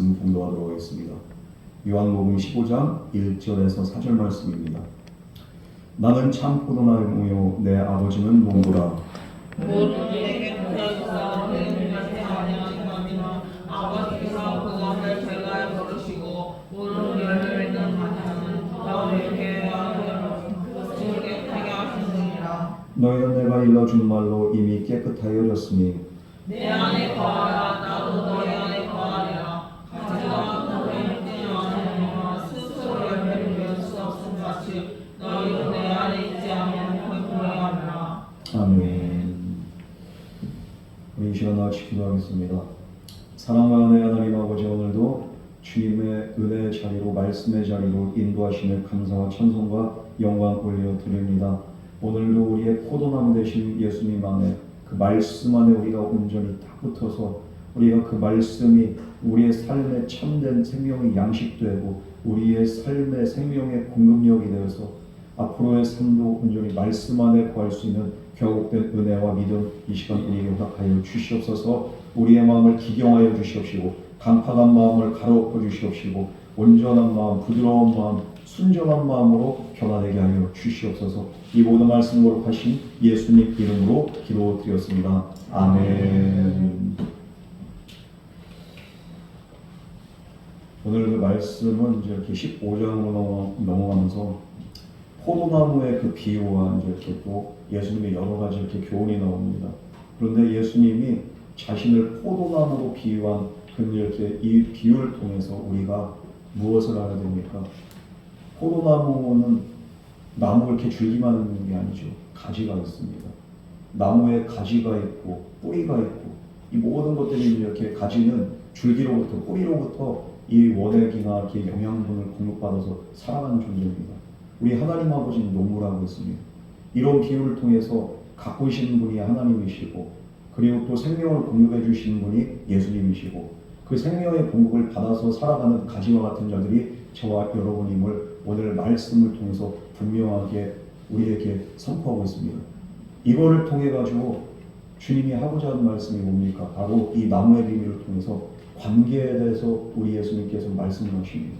말씀 봉독하도록 하겠습니다. 요한복음 15장 1절에서 4절 말씀입니다. 나는 참 포도나무요 내 아버지는 농부라. 모든 내게 부여주사 그에게 아니하니라. 아버지께서 그것을 제가 모르시고 모든 열매를 맺는 자는 너에게 그에게 타게 하시느니라. 너희는 내가 일러준 말로 이미 깨끗하여졌으니 내 안에 거하라. 나도 너희 안에 거하리라. 가지가 너희 있지 않으면 스스로 열매를 맺을 수 없음 같이 너희도 내 안에 있지 않으면 불행하리라. 아멘. 우리 이 시간 같이 기도하겠습니다. 사랑과 은혜 하나님 아버지, 오늘도 주님의 은혜의 자리로, 말씀의 자리로 인도하심을 감사와 찬송과 영광 올려드립니다. 오늘도 우리의 포도나무 되신 예수님 안에, 그 말씀 안에 우리가 온전히 딱 붙어서 우리가 그 말씀이 우리의 삶의 참된 생명의 양식되고 우리의 삶의 생명의 공급력이 되어서 앞으로의 삶도 온전히 말씀 안에 구할 수 있는 결국된 은혜와 믿음 이 시간 우리에게 허락하여 주시옵소서. 우리의 마음을 기경하여 주시옵시고 강팍한 마음을 가로엎어 주시옵시고 온전한 마음, 부드러운 마음, 순전한 마음으로 변화되게 하여 주시옵소서. 이 모든 말씀 거룩하신 예수님 이름으로 기도드렸습니다. 아멘. 오늘 그 말씀은 이제 이렇게 15장으로 넘어가면서 포도나무의 그 비유와 이제 이렇게 또 예수님의 여러 가지 이렇게 교훈이 나옵니다. 그런데 예수님이 자신을 포도나무로 비유한 이렇게 이 비유를 통해서 우리가 무엇을 알아야 됩니까? 포도나무는 나무 이렇게 줄기만 있는 게 아니죠. 가지가 있습니다. 나무에 가지가 있고 뿌리가 있고 이 모든 것들이 이렇게 가지는 줄기로부터 뿌리로부터 이 원액이나 이렇게 영양분을 공급받아서 살아가는 존재입니다. 우리 하나님 아버지는 농부라고 했습니다. 이런 비유를 통해서 갖고 계시는 분이 하나님이시고 그리고 또 생명을 공급해 주시는 분이 예수님이시고 그 생명의 공급을 받아서 살아가는 가지와 같은 자들이 저와 여러분임을 오늘 말씀을 통해서 분명하게 우리에게 선포하고 있습니다. 이거를 통해 가지고 주님이 하고자 하는 말씀이 뭡니까? 바로 이 나무의 비밀을 통해서 관계에 대해서 우리 예수님께서 말씀을 하십니다.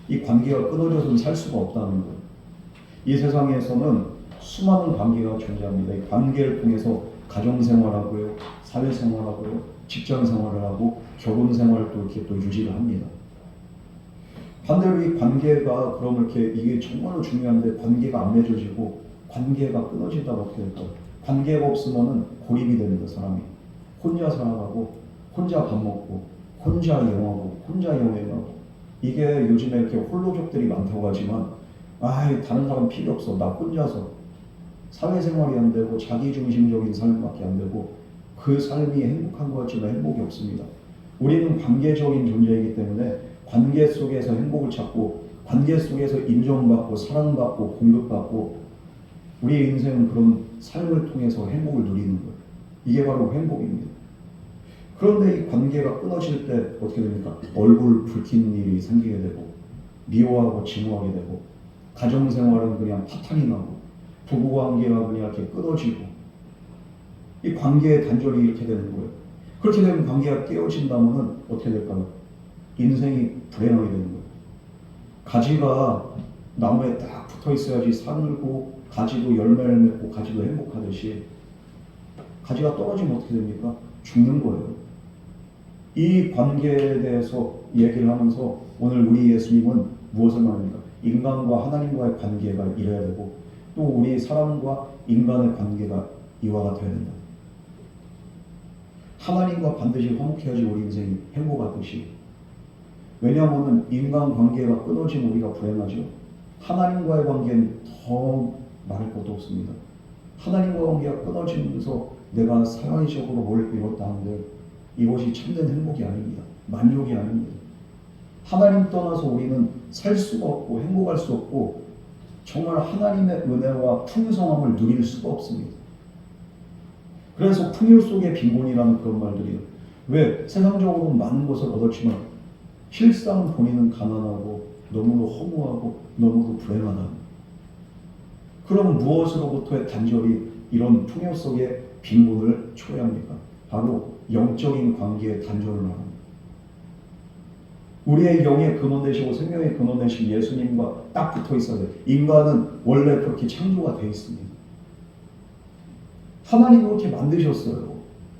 이 관계가 끊어져서는 살 수가 없다는 거예요. 이 세상에서는 수많은 관계가 존재합니다. 이 관계를 통해서 가정생활하고요, 사회생활하고요, 직장생활을 하고 결혼생활도 이렇게 또 유지를 합니다. 반대로 이 관계가 그럼 이렇게 이게 정말로 중요한데 관계가 안 맺어지고 관계가 끊어진다고 어떻게 될까요? 관계가 없으면은 고립이 됩니다. 사람이 혼자 살아가고 혼자 밥 먹고 혼자 영화고 혼자 여행하고 이게 요즘에 이렇게 홀로족들이 많다고 하지만 다른 사람 필요 없어. 나 혼자서 사회생활이 안 되고 자기중심적인 삶밖에 안 되고 그 삶이 행복한 것 같지만 행복이 없습니다. 우리는 관계적인 존재이기 때문에 관계 속에서 행복을 찾고 관계 속에서 인정받고 사랑받고 공급받고 우리의 인생은 그런 삶을 통해서 행복을 누리는 거예요. 이게 바로 행복입니다. 그런데 이 관계가 끊어질 때 어떻게 됩니까? 얼굴 붉힌 일이 생기게 되고 미워하고 증오하게 되고 가정생활은 그냥 파탄이 나고 부부관계가 그냥 이렇게 끊어지고 이 관계의 단절이 이렇게 되는 거예요. 그렇게 되면 관계가 깨어진다면 어떻게 될까요? 인생이 불행하게 되는 거예요. 가지가 나무에 딱 붙어 있어야지 살고 가지도 열매를 맺고 가지도 행복하듯이 가지가 떨어지면 어떻게 됩니까? 죽는 거예요. 이 관계에 대해서 얘기를 하면서 오늘 우리 예수님은 무엇을 말합니까? 인간과 하나님과의 관계가 이래야 되고 또 우리 사람과 인간의 관계가 이와 같아야 된다. 하나님과 반드시 화목해야지 우리 인생이 행복하듯이. 왜냐하면 인간 관계가 끊어지면 우리가 불행하죠. 하나님과의 관계는 더 말할 것도 없습니다. 하나님과 관계가 끊어지면서 내가 사회적으로 뭘 이뤘다 하는데 이것이 참된 행복이 아닙니다. 만족이 아닙니다. 하나님 떠나서 우리는 살 수가 없고 행복할 수 없고 정말 하나님의 은혜와 풍성함을 누릴 수가 없습니다. 그래서 풍요 속의 빈곤이라는 그런 말들이 왜 세상적으로 많은 것을 얻었지만 실상 본인은 가난하고 너무도 허무하고 너무도 불행하다. 그럼 무엇으로부터의 단절이 이런 풍요 속의 빈곤을 초래합니까? 바로 영적인 관계의 단절을 말합니다. 우리의 영의 근원 되시고 생명의 근원 되신 예수님과 딱 붙어 있어야 돼요. 인간은 원래 그렇게 창조가 되어 있습니다. 하나님이 그렇게 만드셨어요.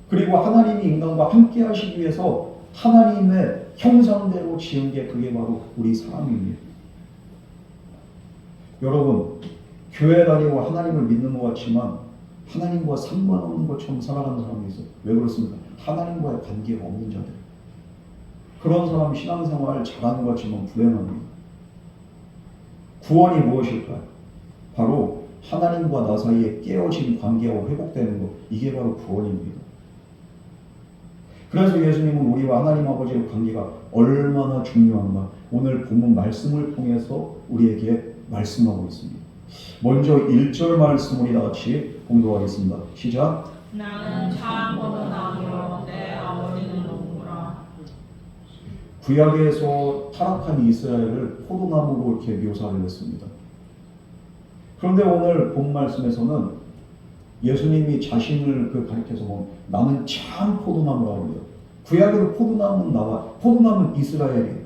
그리고 하나님이 인간과 함께 하시기 위해서 하나님의 형상대로 지은 게 그게 바로 우리 사람입니다. 여러분, 교회 다니고 하나님을 믿는 것 같지만 하나님과 상관없는 것처럼 살아가는 사람이 있어요. 왜 그렇습니까? 하나님과의 관계가 없는 자들. 그런 사람 신앙생활 잘하는 것 같지만 불행합니다. 구원이 무엇일까요? 바로 하나님과 나 사이에 깨어진 관계가 회복되는 것. 이게 바로 구원입니다. 그래서 예수님은 우리와 하나님 아버지의 관계가 얼마나 중요한가 오늘 본문 말씀을 통해서 우리에게 말씀하고 있습니다. 먼저 1절 말씀 우리 다 같이 공독하겠습니다. 시작. 나는 참 포도나무요 내 아버지는 농부라. 구약에서 타락한 이스라엘을 포도나무로 이렇게 묘사를 했습니다. 그런데 오늘 본 말씀에서는 예수님이 자신을 가리켜서 나는 참 포도나무라고 합니다. 구약에도 포도나무는 나와. 포도나무는 이스라엘이에요.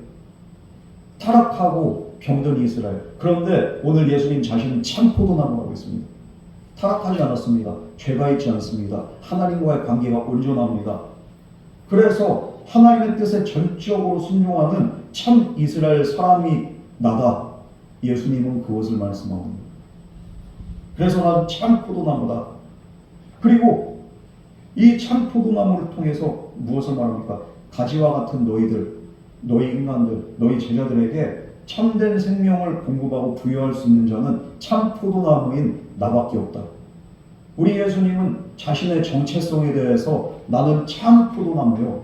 타락하고 병든 이스라엘. 그런데 오늘 예수님 자신은 참 포도나무라고 했습니다. 타락하지 않았습니다. 죄가 있지 않습니다. 하나님과의 관계가 온전합니다. 그래서 하나님의 뜻에 전적으로 순종하는 참 이스라엘 사람이 나다. 예수님은 그것을 말씀합니다. 그래서 난 참 포도나무다. 그리고 이 참 포도나무를 통해서 무엇을 말합니까? 가지와 같은 너희들, 너희 인간들, 너희 제자들에게 참된 생명을 공급하고 부여할 수 있는 자는 참 포도나무인 나밖에 없다. 우리 예수님은 자신의 정체성에 대해서 나는 참 포도나무요.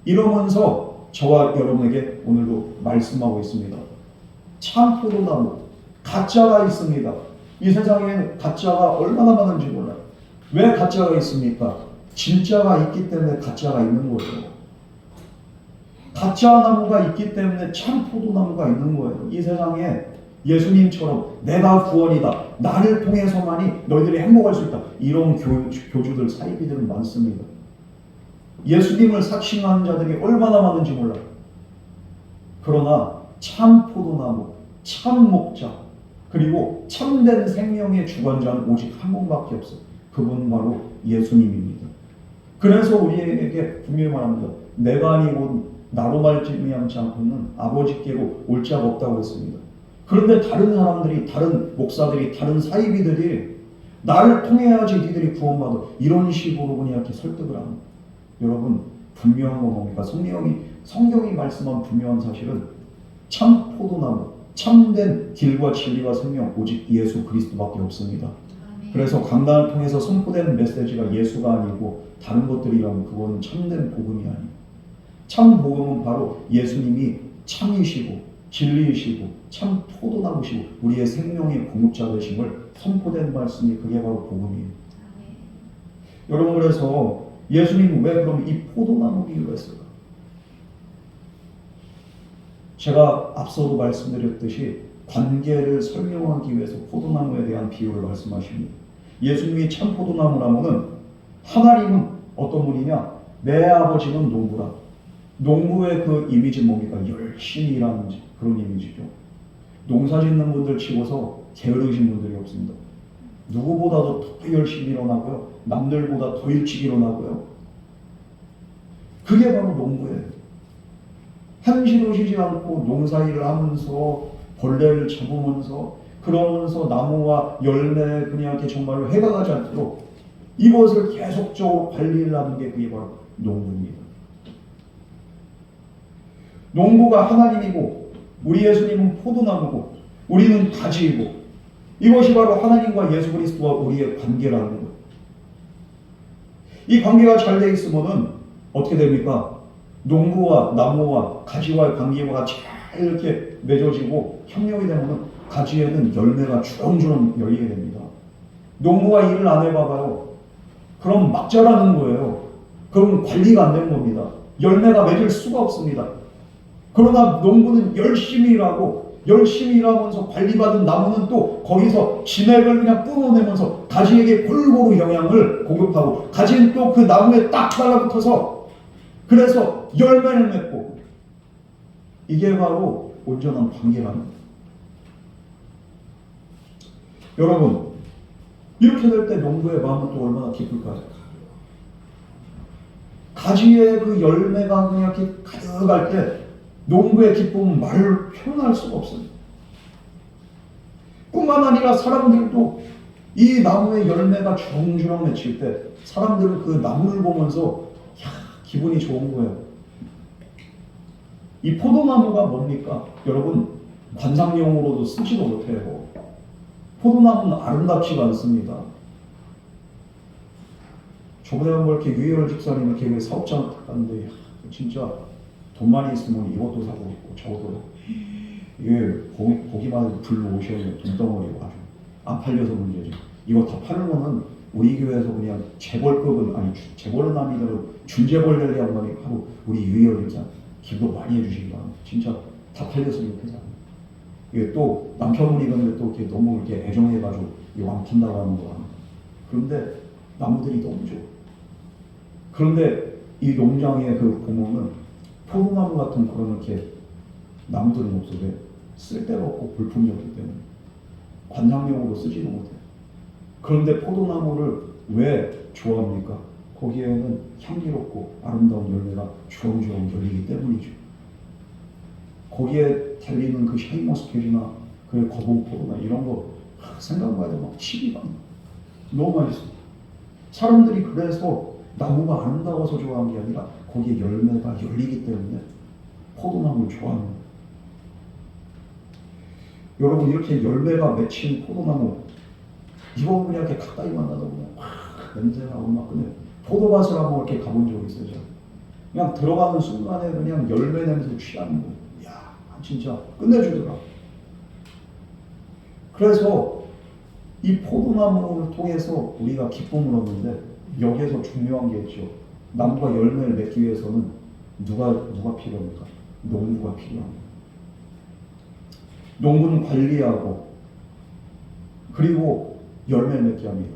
이러면서 저와 여러분에게 오늘도 말씀하고 있습니다. 참 포도나무, 가짜가 있습니다. 이 세상에는 가짜가 얼마나 많은지 몰라요. 왜 가짜가 있습니까? 진짜가 있기 때문에 가짜가 있는 거예요. 가짜 나무가 있기 때문에 참 포도나무가 있는 거예요. 이 세상에 예수님처럼 내가 구원이다. 나를 통해서만이 너희들이 행복할 수 있다. 이런 교주들, 사이비들은 많습니다. 예수님을 사칭하는 자들이 얼마나 많은지 몰라요. 그러나 참 포도나무, 참 목자, 그리고 참된 생명의 주관자는 오직 한 분밖에 없어요. 그분은 바로 예수님입니다. 그래서 우리에게 분명히 말합니다. 내가 아니고 나로 말미암지 않고는 아버지께로 올 자가 없다고 했습니다. 그런데 다른 사람들이, 다른 목사들이, 다른 사이비들이 나를 통해야지 니들이 구원받아. 이런 식으로 그냥 이렇게 설득을 합니다. 여러분, 분명한 건 뭡니까? 성경이 말씀한 분명한 사실은 참 포도나무, 참된 길과 진리와 생명, 오직 예수 그리스도밖에 없습니다. 그래서 강단을 통해서 선포되는 메시지가 예수가 아니고 다른 것들이라면 그거는 참된 복음이 아니에요. 참 복음은 바로 예수님이 참이시고 진리이시고 참 포도나무시고 우리의 생명의 공급자 되심을 선포된 말씀이 그게 바로 복음이에요. 여러분, 그래서 예수님은 왜 그럼 이 포도나무 비유를 했을까? 제가 앞서도 말씀드렸듯이 관계를 설명하기 위해서 포도나무에 대한 비유를 말씀하십니다. 예수님이 참 포도나무라면은 하나님은 어떤 분이냐? 내 아버지는 농부라. 농부의 그 이미지는 뭡니까? 열심히 일하는 그런 이미지죠. 농사 짓는 분들 치고서 게으르신 분들이 없습니다. 누구보다도 더 열심히 일어나고요. 남들보다 더 일찍 일어나고요. 그게 바로 농부예요. 한시도 쉬지 않고 농사일을 하면서 벌레를 잡으면서 그러면서 나무와 열매에 그냥 이렇게 정말로 해가 가지 않도록 이것을 계속적으로 관리를 하는 게 그게 바로 농부입니다. 농부가 하나님이고 우리 예수님은 포도나무고 우리는 가지이고 이것이 바로 하나님과 예수 그리스도와 우리의 관계라는 거예요. 이 관계가 잘 돼 있으면은 어떻게 됩니까? 농부와 나무와 가지와의 관계가 잘 이렇게 맺어지고 협력이 되면은 가지에는 열매가 주렁주렁 열리게 됩니다. 농부가 일을 안 해봐봐요. 그럼 막 자라는 거예요. 그럼 관리가 안 되는 겁니다. 열매가 맺을 수가 없습니다. 그러나 농부는 열심히 일하고 열심히 일하면서 관리받은 나무는 또 거기서 진액을 그냥 뿜어내면서 가지에게 골고루 영양을 공급하고 가지는 또 그 나무에 딱 달라붙어서 그래서 열매를 맺고 이게 바로 온전한 관계라는 거예요. 여러분, 이렇게 될 때 농부의 마음은 또 얼마나 기쁠까요? 가지의 그 열매가 그냥 이렇게 가득할 때 농부의 기쁨은 말로 표현할 수가 없어요. 뿐만 아니라 사람들도 이 나무의 열매가 주렁주렁 맺힐 때 사람들은 그 나무를 보면서 기분이 좋은 거예요. 이 포도나무가 뭡니까? 여러분, 관상용으로도 쓰지도 못해요. 포도나무는 아름답지가 않습니다. 저번에 뭐 이렇게 유희열 집사님 이렇게 사업장을 딱 갔는데 진짜 돈 많이 있으면 이것도 사고 있고 저것도 이게 보기만 해도 불러 오셔야 돈덩어리고 아주 안 팔려서 문제지. 이거 다 팔면은 우리 교회에서 그냥 재벌급은 아니 재벌은 아니더라도 준재벌 낼래 양반이 하고 우리 유희열 집사 기도 많이 해주시기 바랍니다. 진짜 다 팔렸으면 좋겠어요. 이게 또 남편분이 그런데 또 이렇게 너무 이렇게 애정해가지고 이거 안 판다고 하는 거야. 그런데 나무들이 너무 좋아. 그런데 이 농장에 그 보면은 포도나무 같은 그런 이렇게 나무들은 없어. 왜? 쓸데가 없고 볼품이 없기 때문에 관상용으로 쓰지도 못해. 그런데 포도나무를 왜 좋아합니까? 거기에는 향기롭고 아름다운 열매가 주렁주렁 열리기 때문이죠. 거기에 달리는 그 샤인머스켓이나 그 거봉포도나 이런 거 생각만 해도 막 치기가 너무 맛있어. 사람들이 그래서 나무가 아름다워서 좋아하는 게 아니라 거기에 열매가 열리기 때문에 포도나무를 좋아하는 거예요. 여러분, 이렇게 열매가 맺힌 포도나무 이거 그냥 이렇게 가까이만 나도 그냥 냄새가 막 그냥 포도밭을 한번 이렇게 가본 적이 있어요. 그냥 들어가는 순간에 그냥 열매 냄새 취하는 거예요. 이야, 진짜 끝내주더라. 그래서 이 포도나무를 통해서 우리가 기쁨을 얻는데 여기에서 중요한 게 있죠. 나무가 열매를 맺기 위해서는 누가 필요합니까? 농부가 필요합니다. 농부는 관리하고 그리고 열매를 맺게 합니다.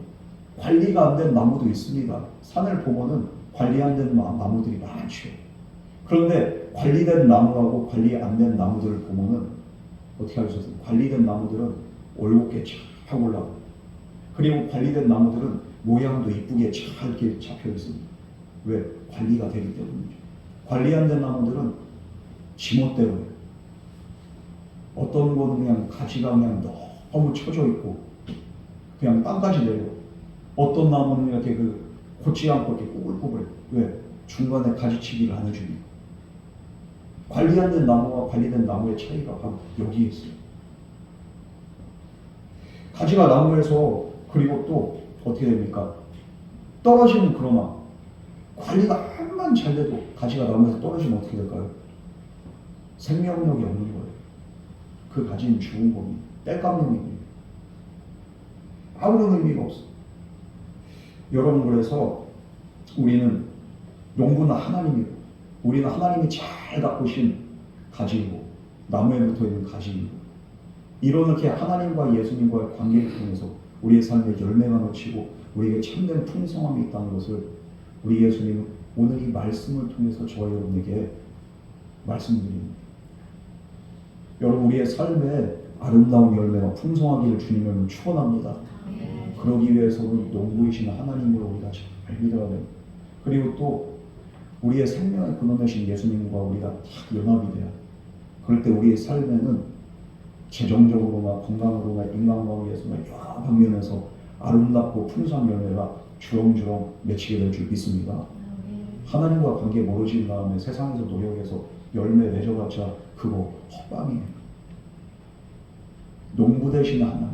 관리가 안 된 나무도 있습니다. 산을 보면은 관리 안 된 나무들이 많죠. 그런데 관리된 나무하고 관리 안 된 나무들을 보면은 어떻게 하셨어요? 관리된 나무들은 올곧게 쫙 올라가고 그리고 관리된 나무들은 모양도 이쁘게 잘 이렇게 잡혀 있습니다. 왜? 관리가 되기 때문이죠. 관리 안 된 나무들은 지멋대로예요. 어떤 거는 그냥 가지가 그냥 너무 쳐져 있고 그냥 땅까지 내려. 어떤 나무는 이렇게 곧지 않고 이렇게 꾸불꾸불해. 왜? 중간에 가지치기를 안 해주니까. 관리 안 된 나무와 관리된 나무의 차이가 바로 여기에 있어요. 가지가 나무에서 그리고 또 어떻게 됩니까? 떨어지면 그러나 관리가 한만 잘 돼도 가지가 나무에서 떨어지면 어떻게 될까요? 생명력이 없는 거예요. 그 가지는 죽은 겁니다. 땔감용입니다. 아무런 의미가 없어. 여러분, 그래서 우리는 농부는 하나님이고 우리는 하나님이 잘 가꾸신 가지이고 나무에 붙어있는 가지이고 이렇게 하나님과 예수님과의 관계를 통해서 우리의 삶에 열매가 맺히고 우리에게 참된 풍성함이 있다는 것을 우리 예수님은 오늘 이 말씀을 통해서 저와 여러분에게 말씀드립니다. 여러분, 우리의 삶에 아름다운 열매가 풍성하기를 주님을 축원합니다. 그러기 위해서는 농부이신 하나님으로 우리가 잘 믿어야 됩니다. 그리고 또 우리의 생명의 근원이신 예수님과 우리가 딱 연합이 돼요. 그럴 때 우리의 삶에는 재정적으로나 건강으로나 인간관계에 위해서나 여러 방면에서 아름답고 풍성한 열매가 주렁주렁 맺히게 될 줄 믿습니다. 하나님과 관계 멀어진 다음에 세상에서 노력해서 열매 맺어봤자 그거 헛방이에요. 농부 되시는 하나님,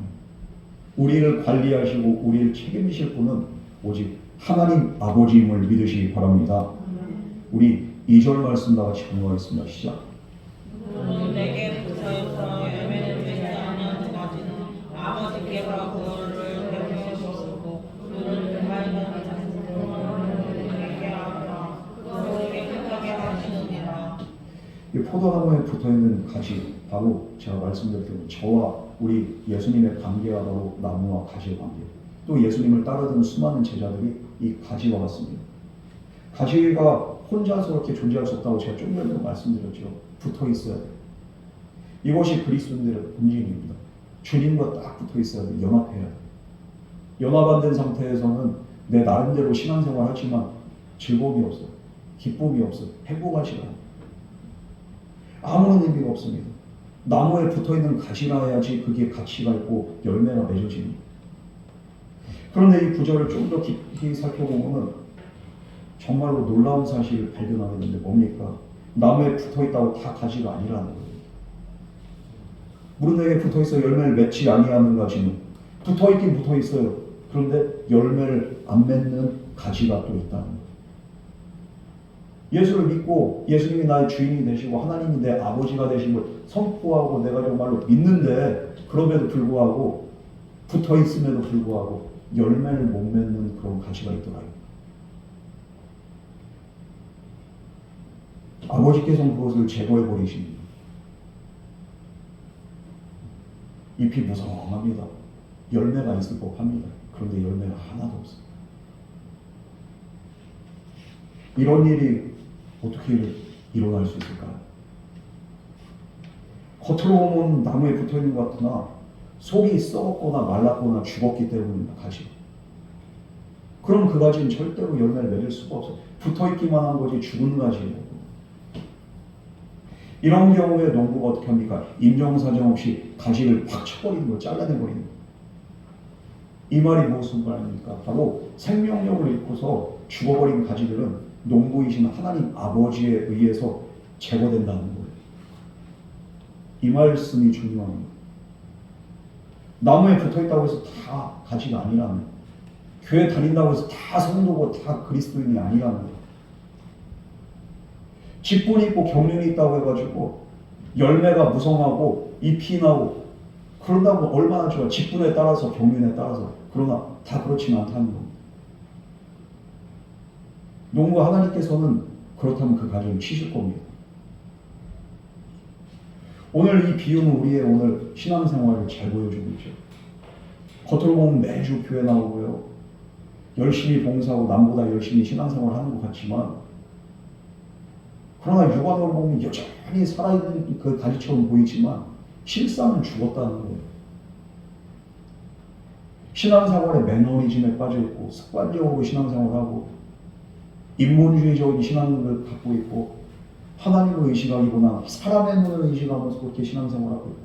우리를 관리하시고 우리를 책임지실 분은 오직 하나님 아버지임을 믿으시기 바랍니다. 우리 2절 말씀 다 같이 공부하겠습니다. 시작. 내게 부서져서 열매를 맺지 않는 가지는 아버지께서 그를 베푸셨고 그를 맑은 자식들에게 하라. 그를 깨끗하게 하시느니라. 이 포도나무에 붙어있는 가지, 바로 제가 말씀드렸던 저와 우리 예수님의 관계가 바로 나무와 가지의 관계. 또 예수님을 따르던 수많은 제자들이 이 가지와 같습니다. 가지가 혼자서 그렇게 존재할 수 없다고 제가 좀 전에도 말씀드렸죠. 붙어 있어야 돼요. 이것이 그리스도인들의 움직임입니다. 주님과 딱 붙어 있어야 돼요. 연합해야 돼요. 연합 안 된 상태에서는 내 나름대로 신앙생활 하지만 즐거움이 없어요. 기쁨이 없어요. 행복하지가 않아요. 아무런 의미가 없습니다. 나무에 붙어있는 가지라 해야지 그게 가치가 있고 열매가 맺어집니다. 그런데 이 구절을 좀 더 깊이 살펴보면 정말로 놀라운 사실을 발견하게 되는데 뭡니까? 나무에 붙어있다고 다 가지가 아니라는 거예요. 무릇내게 붙어있어 열매를 맺지 아니하는 가지는 붙어있긴 붙어있어요. 그런데 열매를 안 맺는 가지가 또 있다는 거예요. 예수를 믿고 예수님이 나의 주인이 되시고 하나님이 내 아버지가 되신 걸 선포하고 내가 정말로 믿는데 그럼에도 불구하고 붙어있음에도 불구하고 열매를 못 맺는 그런 가지가 있더라고요. 아버지께서는 그것을 제거해 버리십니다. 잎이 무성합니다. 열매가 있을 법합니다. 그런데 열매가 하나도 없어요. 이런 일이 어떻게 일어날 수 있을까요? 겉으로 보면 나무에 붙어있는 것 같으나 속이 썩었거나 말랐거나 죽었기 때문입니다. 가지. 그럼 그 가지는 절대로 열매를 맺을 수가 없어요. 붙어있기만 한 거지 죽은 가지예요. 이런 경우에 농부가 어떻게 합니까? 인정사정 없이 가지를 확 쳐버리는 거예요. 잘라내버리는 거예요. 이 말이 무슨 말입니까? 바로 생명력을 잃고서 죽어버린 가지들은 농부이신 하나님 아버지에 의해서 제거된다는 거예요. 이 말씀이 중요합니다. 나무에 붙어있다고 해서 다 가지가 아니라는 거예요. 교회 다닌다고 해서 다 성도고 다 그리스도인이 아니라는 거예요. 직분이 있고 경륜이 있다고 해가지고 열매가 무성하고 잎이 나고 그런다고 얼마나 좋아. 직분에 따라서 경륜에 따라서. 그러나 다 그렇지는 않다는 겁니다. 농부 하나님께서는 그렇다면 그 가지를 치실 겁니다. 오늘 이 비유는 우리의 오늘 신앙생활을 잘 보여주고 있죠. 겉으로 보면 매주 교회 나오고요. 열심히 봉사하고 남보다 열심히 신앙생활 하는 것 같지만 그러나 육안으로 보면 여전히 살아있는 그 가지처럼 보이지만 실상은 죽었다는 거예요. 신앙생활에 매너리즘에 빠져있고 습관적으로 신앙생활하고 인본주의적인 신앙을 갖고 있고 하나님을 의식하기보다 사람의 눈을 의식하면서 그렇게 신앙생활하고 있고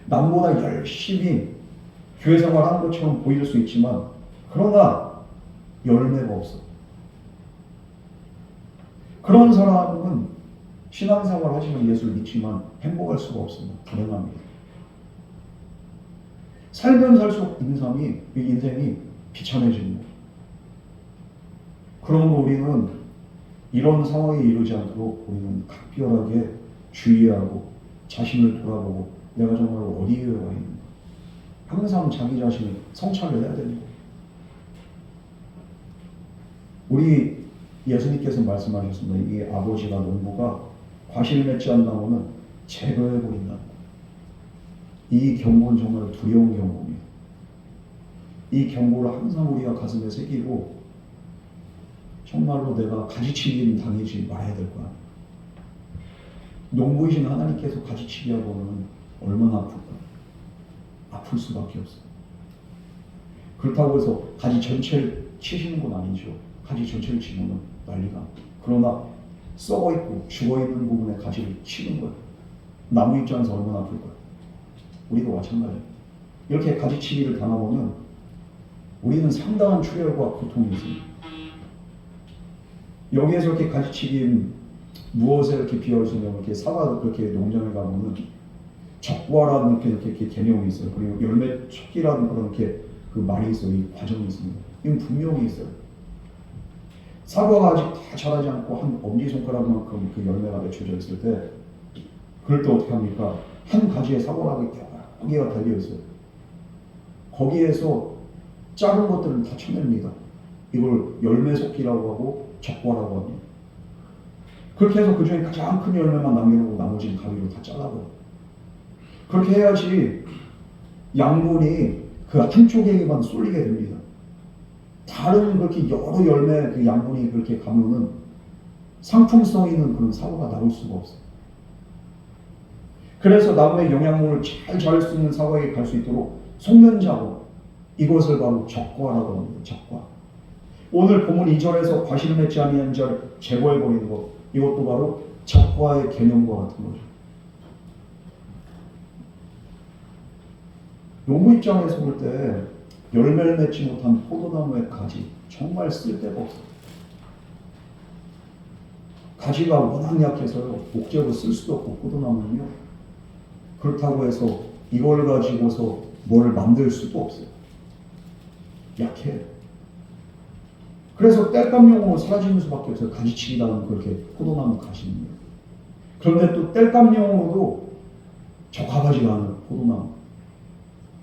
남보다 열심히 교회 생활하는 것처럼 보일 수 있지만 그러나 열매가 없어. 그런 사람은 신앙생활 하시면 예수를 믿지만 행복할 수가 없습니다. 불행합니다. 살면 살수록 인생이 비참해집니다. 그러므로 우리는 이런 상황에 이르지 않도록 우리는 각별하게 주의하고 자신을 돌아보고 내가 정말 어디에 와 있는가. 항상 자기 자신을 성찰을 해야 됩니다. 우리 예수님께서 말씀하셨습니다. 이 아버지가 농부가 과실을 맺지 않는다면 제거해버린다. 이 경고는 정말 두려운 경고입니다. 이 경고를 항상 우리가 가슴에 새기고 정말로 내가 가지치기는 당하지 말아야 될 거야. 농부이신 하나님께서 가지치기하고는 얼마나 아플까? 아플 수밖에 없어. 그렇다고 해서 가지 전체를 치시는 건 아니죠. 가지 전체를 치면 난리가. 그러나 썩어있고 죽어있는 부분에 가지를 치는 거예요. 나무 입장에서 얼마나 아플까요? 우리도 마찬가지예요. 이렇게 가지치기를 당하면 우리는 상당한 출혈과 고통이 있습니다. 여기에서 이렇게 가지치기 무엇에 이렇게 비유할 수 있냐면 이렇게 사과 그렇게 농장에 가면은 적과라는 이렇게 개념이 있어요. 그리고 열매 촉기라는 그런 이렇게 그 말이 있어요. 이 과정이 있습니다. 이건 분명히 있어요. 사과가 아직 다 자라지 않고 한 엄지손가락만큼 그 열매가 맺혀져 있을 때 그럴 때 어떻게 합니까? 한 가지에 사과락이 여러 개가 달려 있어요. 거기에서 작은 것들은 다 쳐냅니다. 이걸 열매속기라고 하고 적과라고 합니다. 그렇게 해서 그 중에 가장 큰 열매만 남겨놓고 나머지는 가위로 다 잘라버려요. 그렇게 해야지 양분이 그 한쪽에게만 쏠리게 됩니다. 다른 그렇게 여러 열매 그 양분이 그렇게 가면은 상품성 있는 그런 사과가 나올 수가 없어요. 그래서 나무의 영양분을 잘 자랄 수 있는 사과에 갈 수 있도록 속는 작업, 이것을 바로 적과라고 합니다. 적과. 오늘 본문 2절에서 과실을 맺지 아니한 자를 제거해 버리는 것, 이것도 바로 적과의 개념과 같은 거죠. 농부 입장에서 볼 때 열매를 맺지 못한 포도나무의 가지 정말 쓸데가 없어요. 가지가 워낙 약해서요, 목재로 쓸 수도 없고 포도나무는요, 그렇다고 해서 이걸 가지고서 뭘 만들 수도 없어요. 약해. 그래서 땔감용으로 사라지는 수밖에 없어요. 가지치기라는 그렇게 포도나무 가지는요. 그런데 또 땔감용으로도 적합하지가 않은 포도나무.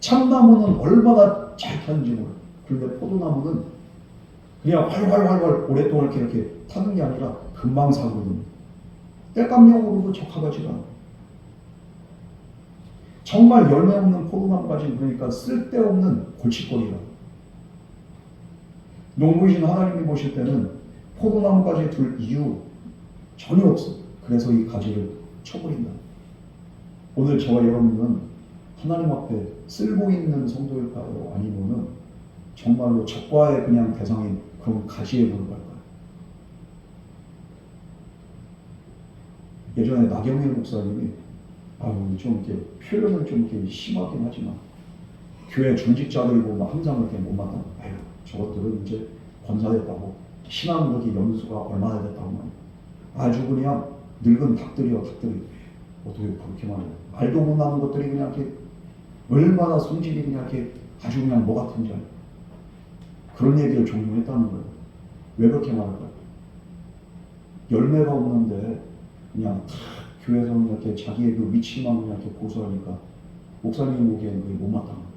참나무는 얼마나 잘 타는지 몰라요. 그런데 포도나무는 그냥 활활활활 오랫동안 이렇게 타는 게 아니라 금방 사거든요. 땔감용으로도 적합하지가 않아요. 정말 열매 없는 포도나무까지, 그러니까 쓸데없는 골칫거리라. 농부이신 하나님이 보실 때는 포도나무까지 둘 이유 전혀 없어요. 그래서 이 가지를 쳐버린다. 오늘 저와 여러분은 하나님 앞에 쓸모 있는 성도일까요? 아니면은 정말로 적과의 그냥 대상인 그런 가지에 불과할까요? 예전에 나경일 목사님이 좀 이렇게 표현을 좀 이렇게 심하긴 하지만 교회 중직자들이고 막 항상 이렇게 못 만나. 저것들은 이제 권사됐다고 신앙력이 연수가 얼마나 됐다고 말이야. 아주 그냥 늙은 닭들이요, 닭들이. 어떻게 그렇게 말해요? 말도 못 나는 것들이 그냥 이렇게 얼마나 성질이 그냥 이렇게 아주 그냥 뭐 같은지 알아요. 그런 얘기를 종종 했다는 거예요. 왜 그렇게 말할까요? 열매가 없는데 그냥 다 교회에서는 이렇게 자기의 그 위치만 그냥 이렇게 고수하니까 목사님이 보기에는 그게 못마땅한 거예요.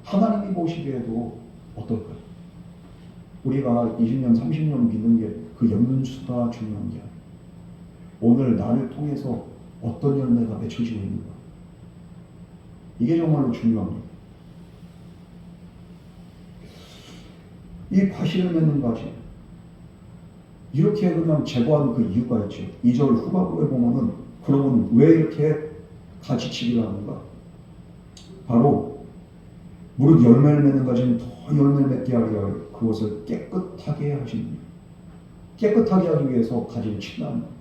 하나님이 보시기에도 어떨까요? 우리가 20년, 30년 믿는 게 그 연륜수가 중요한 게 아니에요. 오늘 나를 통해서 어떤 열매가 맺혀지고 있는가. 이게 정말로 중요합니다. 이 과실을 맺는 가지, 이렇게 그냥 제거한 그 이유가 있죠. 2절 후반부에 보면은 그러면 왜 이렇게 가지치기를 하는가? 바로 무릇 열매를 맺는 가지는 더 열매를 맺게 하기 위하여 그것을 깨끗하게 하십니다. 깨끗하게 하기 위해서 가지를 친다는 거예요.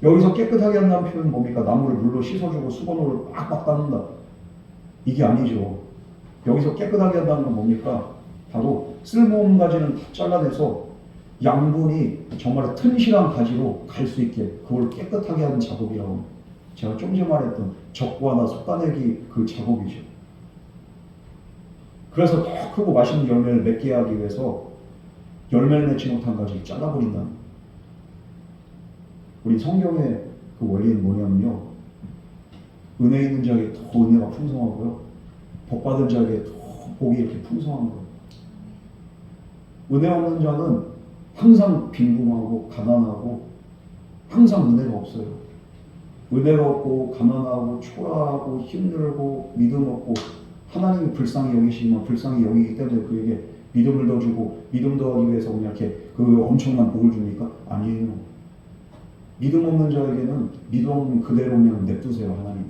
여기서 깨끗하게 한다는 표현은 뭡니까? 나무를 물로 씻어주고 수건으로 빡빡 닦는다. 이게 아니죠. 여기서 깨끗하게 한다는 건 뭡니까? 바로 쓸모없는 가지는 다 잘라내서 양분이 정말 튼실한 가지로 갈 수 있게 그걸 깨끗하게 하는 작업이라고 제가 좀 전에 말했던 적과나 솎아내기 그 작업이죠. 그래서 더 크고 맛있는 열매를 맺게 하기 위해서 열매를 맺지 못한 가지를 잘라버린다는 거예요. 우리 성경의 그 원리는 뭐냐면요, 은혜 있는 자에게 더 은혜가 풍성하고요, 복 받은 자에게 더 복이 이렇게 풍성한 거예요. 은혜 없는 자는 항상 빈궁하고 가난하고 항상 은혜가 없어요. 은혜가 없고 가난하고 초라하고 힘들고 믿음 없고 하나님이 불쌍히 여기시지만 불쌍히 여기기 때문에 그에게 믿음을 더 주고 믿음 더하기 위해서 그냥 이렇게 그 엄청난 복을 줍니까? 아니에요. 믿음 없는 자에게는 믿음 없는 그대로 그냥 냅두세요, 하나님이.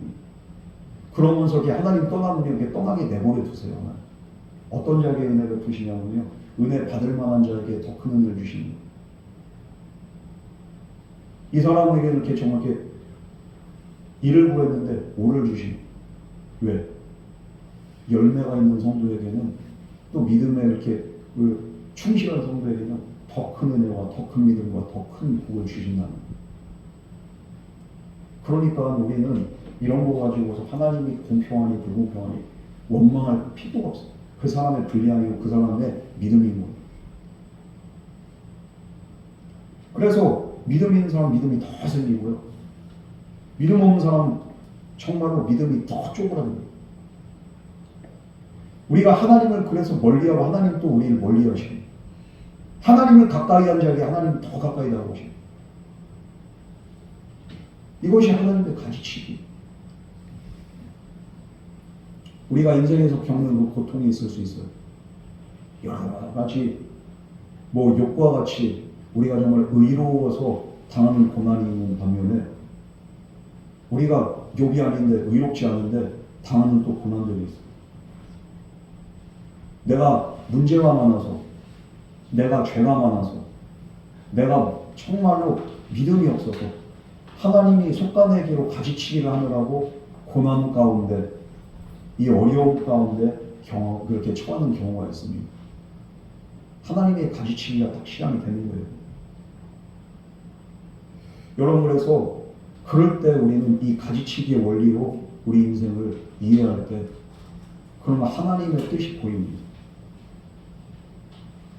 그러면서 이렇게 하나님 떠나면 이렇게 떠나게 내버려 두세요. 하나님. 어떤 자에게 은혜를 베푸시냐면요, 은혜 받을 만한 자에게 더 큰 은혜를 주시는 거예요. 이 사람에게는 이렇게 정말 이렇게 일을 구했는데 오를 주시는 거예요. 왜? 열매가 있는 성도에게는 또 믿음에 이렇게 그 충실한 성도에게는 더 큰 은혜와 더 큰 믿음과 더 큰 복을 주신다는 거예요. 그러니까 우리는 이런 거 가지고서 하나님이 공평하니 불공평하니 원망할 필요가 없어요. 그 사람의 불량이고 그 사람의 믿음인 거예요. 그래서 믿음 있는 사람 믿음이 더 생기고요, 믿음 없는 사람 정말로 믿음이 더 쪼그라든 거예요. 우리가 하나님을 그래서 멀리하고 하나님 또 우리를 멀리하시고, 하나님을 가까이 한 자에게 하나님 더 가까이 다가오시고, 이것이 하나님의 가지치기. 우리가 인생에서 겪는 그 고통이 있을 수 있어요. 여러 가지 뭐 욕과 같이 우리가 정말 의로워서 당하는 고난이 있는 반면에 우리가 욕이 아닌데 의롭지 않은데 당하는 또 고난들이 있어요. 내가 문제가 많아서, 내가 죄가 많아서, 내가 정말로 믿음이 없어서 하나님이 속가내기로 가지치기를 하느라고 고난 가운데, 이 어려움 가운데 그렇게 처하는 경우가 있습니다. 하나님의 가지치기가 딱 시작이 되는 거예요. 여러분, 그래서 그럴 때 우리는 이 가지치기의 원리로 우리 인생을 이해할 때 그러면 하나님의 뜻이 보입니다.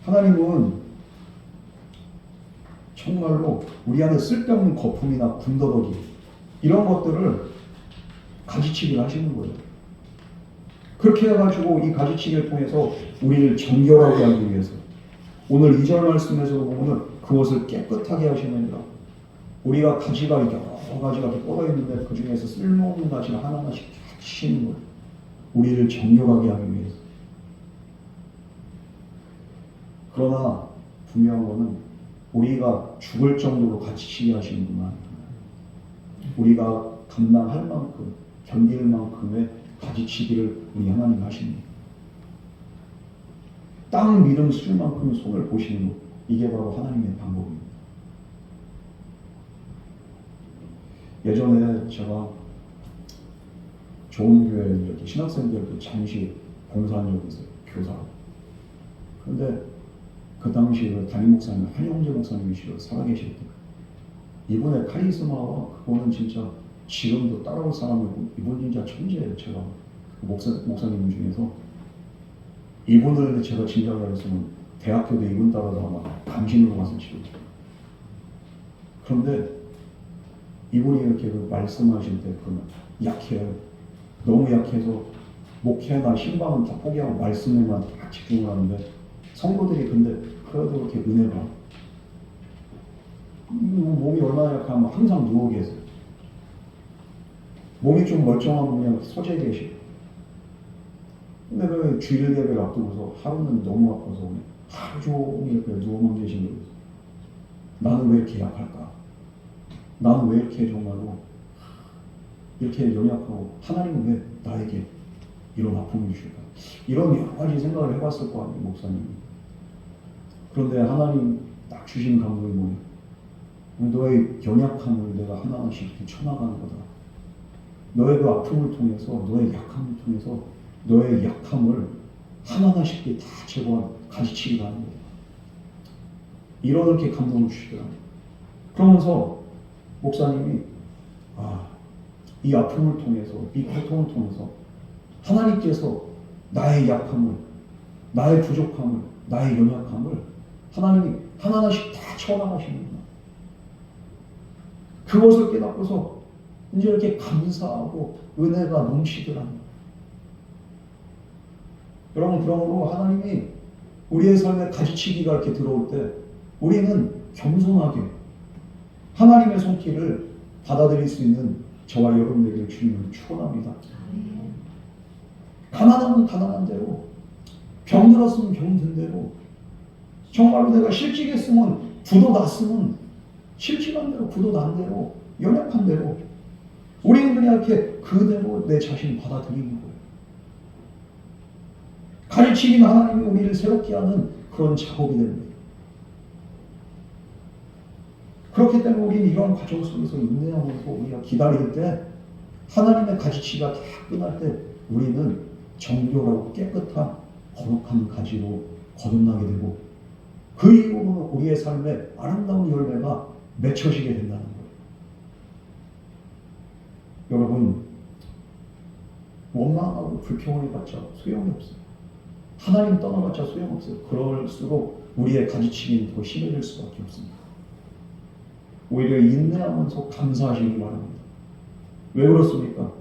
하나님은 정말로 우리 안에 쓸데없는 거품이나 군더더기 이런 것들을 가지치기를 하시는 거예요. 그렇게 해가지고 이 가지치기를 통해서 우리를 정결하게 하기 위해서 오늘 2절 말씀에서 보면 그것을 깨끗하게 하시느니라. 우리가 가지가 여러 가지가 이렇게 뻗어 있는데 그 중에서 쓸모없는 가지를 하나하나씩 치시는 거예요. 우리를 정결하게 하기 위해서. 그러나 분명한 것은 우리가 죽을 정도로 가지치게 하시는 분은 아니에요. 우리가 감당할 만큼, 견딜 만큼의 가지치기를 우리 하나님 하십니다. 땅 믿음 수준만큼의 손을 보시는 것, 이게 바로 하나님의 방법입니다. 예전에 제가 좋은 교회 이렇게 신학생들 잠시 봉사한 적이 있어요. 교사. 그런데 그 당시 그 담임 목사님, 한영재 목사님이시죠. 살아계실 때. 이분의 카리스마와 그거는 진짜 지금도 따라올 사람이고, 이분 진짜 천재예요. 제가 목사님 중에서. 이분을 제가 진작을 했으면 대학교도 이분 따라서 아마 감신으로 가서 치료죠. 그런데 이분이 이렇게 그 말씀하실 때 그 약해요. 너무 약해서 목회나 신방은 다 포기하고 말씀에만 다 집중을 하는데 성도들이 근데 그래도 이렇게 은혜가 몸이 얼마나 약하면 항상 누워 계세요. 몸이 좀 멀쩡한 분이 서재 계시고 근데 그 주일 예배를 앞두고서 하루는 너무 아파서 하루 종일 이렇게 누워만 계신 거예요. 나는 왜 이렇게 약할까? 나는 왜 이렇게 정말로 이렇게 연약하고 하나님은 왜 나에게 이런 아픔을 주실까? 이런 여러 가지 생각을 해봤을 거 아니에요, 목사님이. 그런데 하나님 딱 주신 감동이 뭐냐? 너의 연약함을 내가 하나하나씩 이렇게 쳐나가는 거다. 너의 그 아픔을 통해서, 너의 약함을 통해서 너의 약함을 하나하나씩 다 제거한 가지치기를 하는 거다. 이렇게 감동을 주시더라고요. 그러면서 목사님이 이 아픔을 통해서, 이 고통을 통해서 하나님께서 나의 약함을, 나의 부족함을, 나의 연약함을 하나님이 하나하나씩 다 쳐나가시는구나. 그것을 깨닫고서 이제 이렇게 감사하고 은혜가 넘치더랍니다. 여러분, 그러므로 하나님이 우리의 삶에 가지치기가 이렇게 들어올 때 우리는 겸손하게 하나님의 손길을 받아들일 수 있는 저와 여러분에게 주님을 축원합니다. 가난하면 가난한 대로, 병들었으면 병든 대로, 정말로 내가 실직했으면 부도 났으면 실직한 대로, 부도 난 대로, 연약한 대로 우리는 그냥 이렇게 그대로 내 자신을 받아들이는 거예요. 가르치기는 하나님이 우리를 새롭게 하는 그런 작업이 됩니다. 그렇기 때문에 우리는 이런 과정 속에서 인내하면서 우리가 기다릴 때 하나님의 가지치기가 다 끝날 때 우리는 정결하고 깨끗한 거룩한 가지로 거듭나게 되고 그 이후로는 우리의 삶에 아름다운 열매가 맺혀지게 된다는 거예요. 여러분, 원망하고 불평해봤자 소용이 없어요. 하나님 떠나봤자 소용없어요. 그럴수록 우리의 가지치기는 더 심해질 수밖에 없습니다. 오히려 인내하면서 감사하시기 바랍니다. 왜 그렇습니까?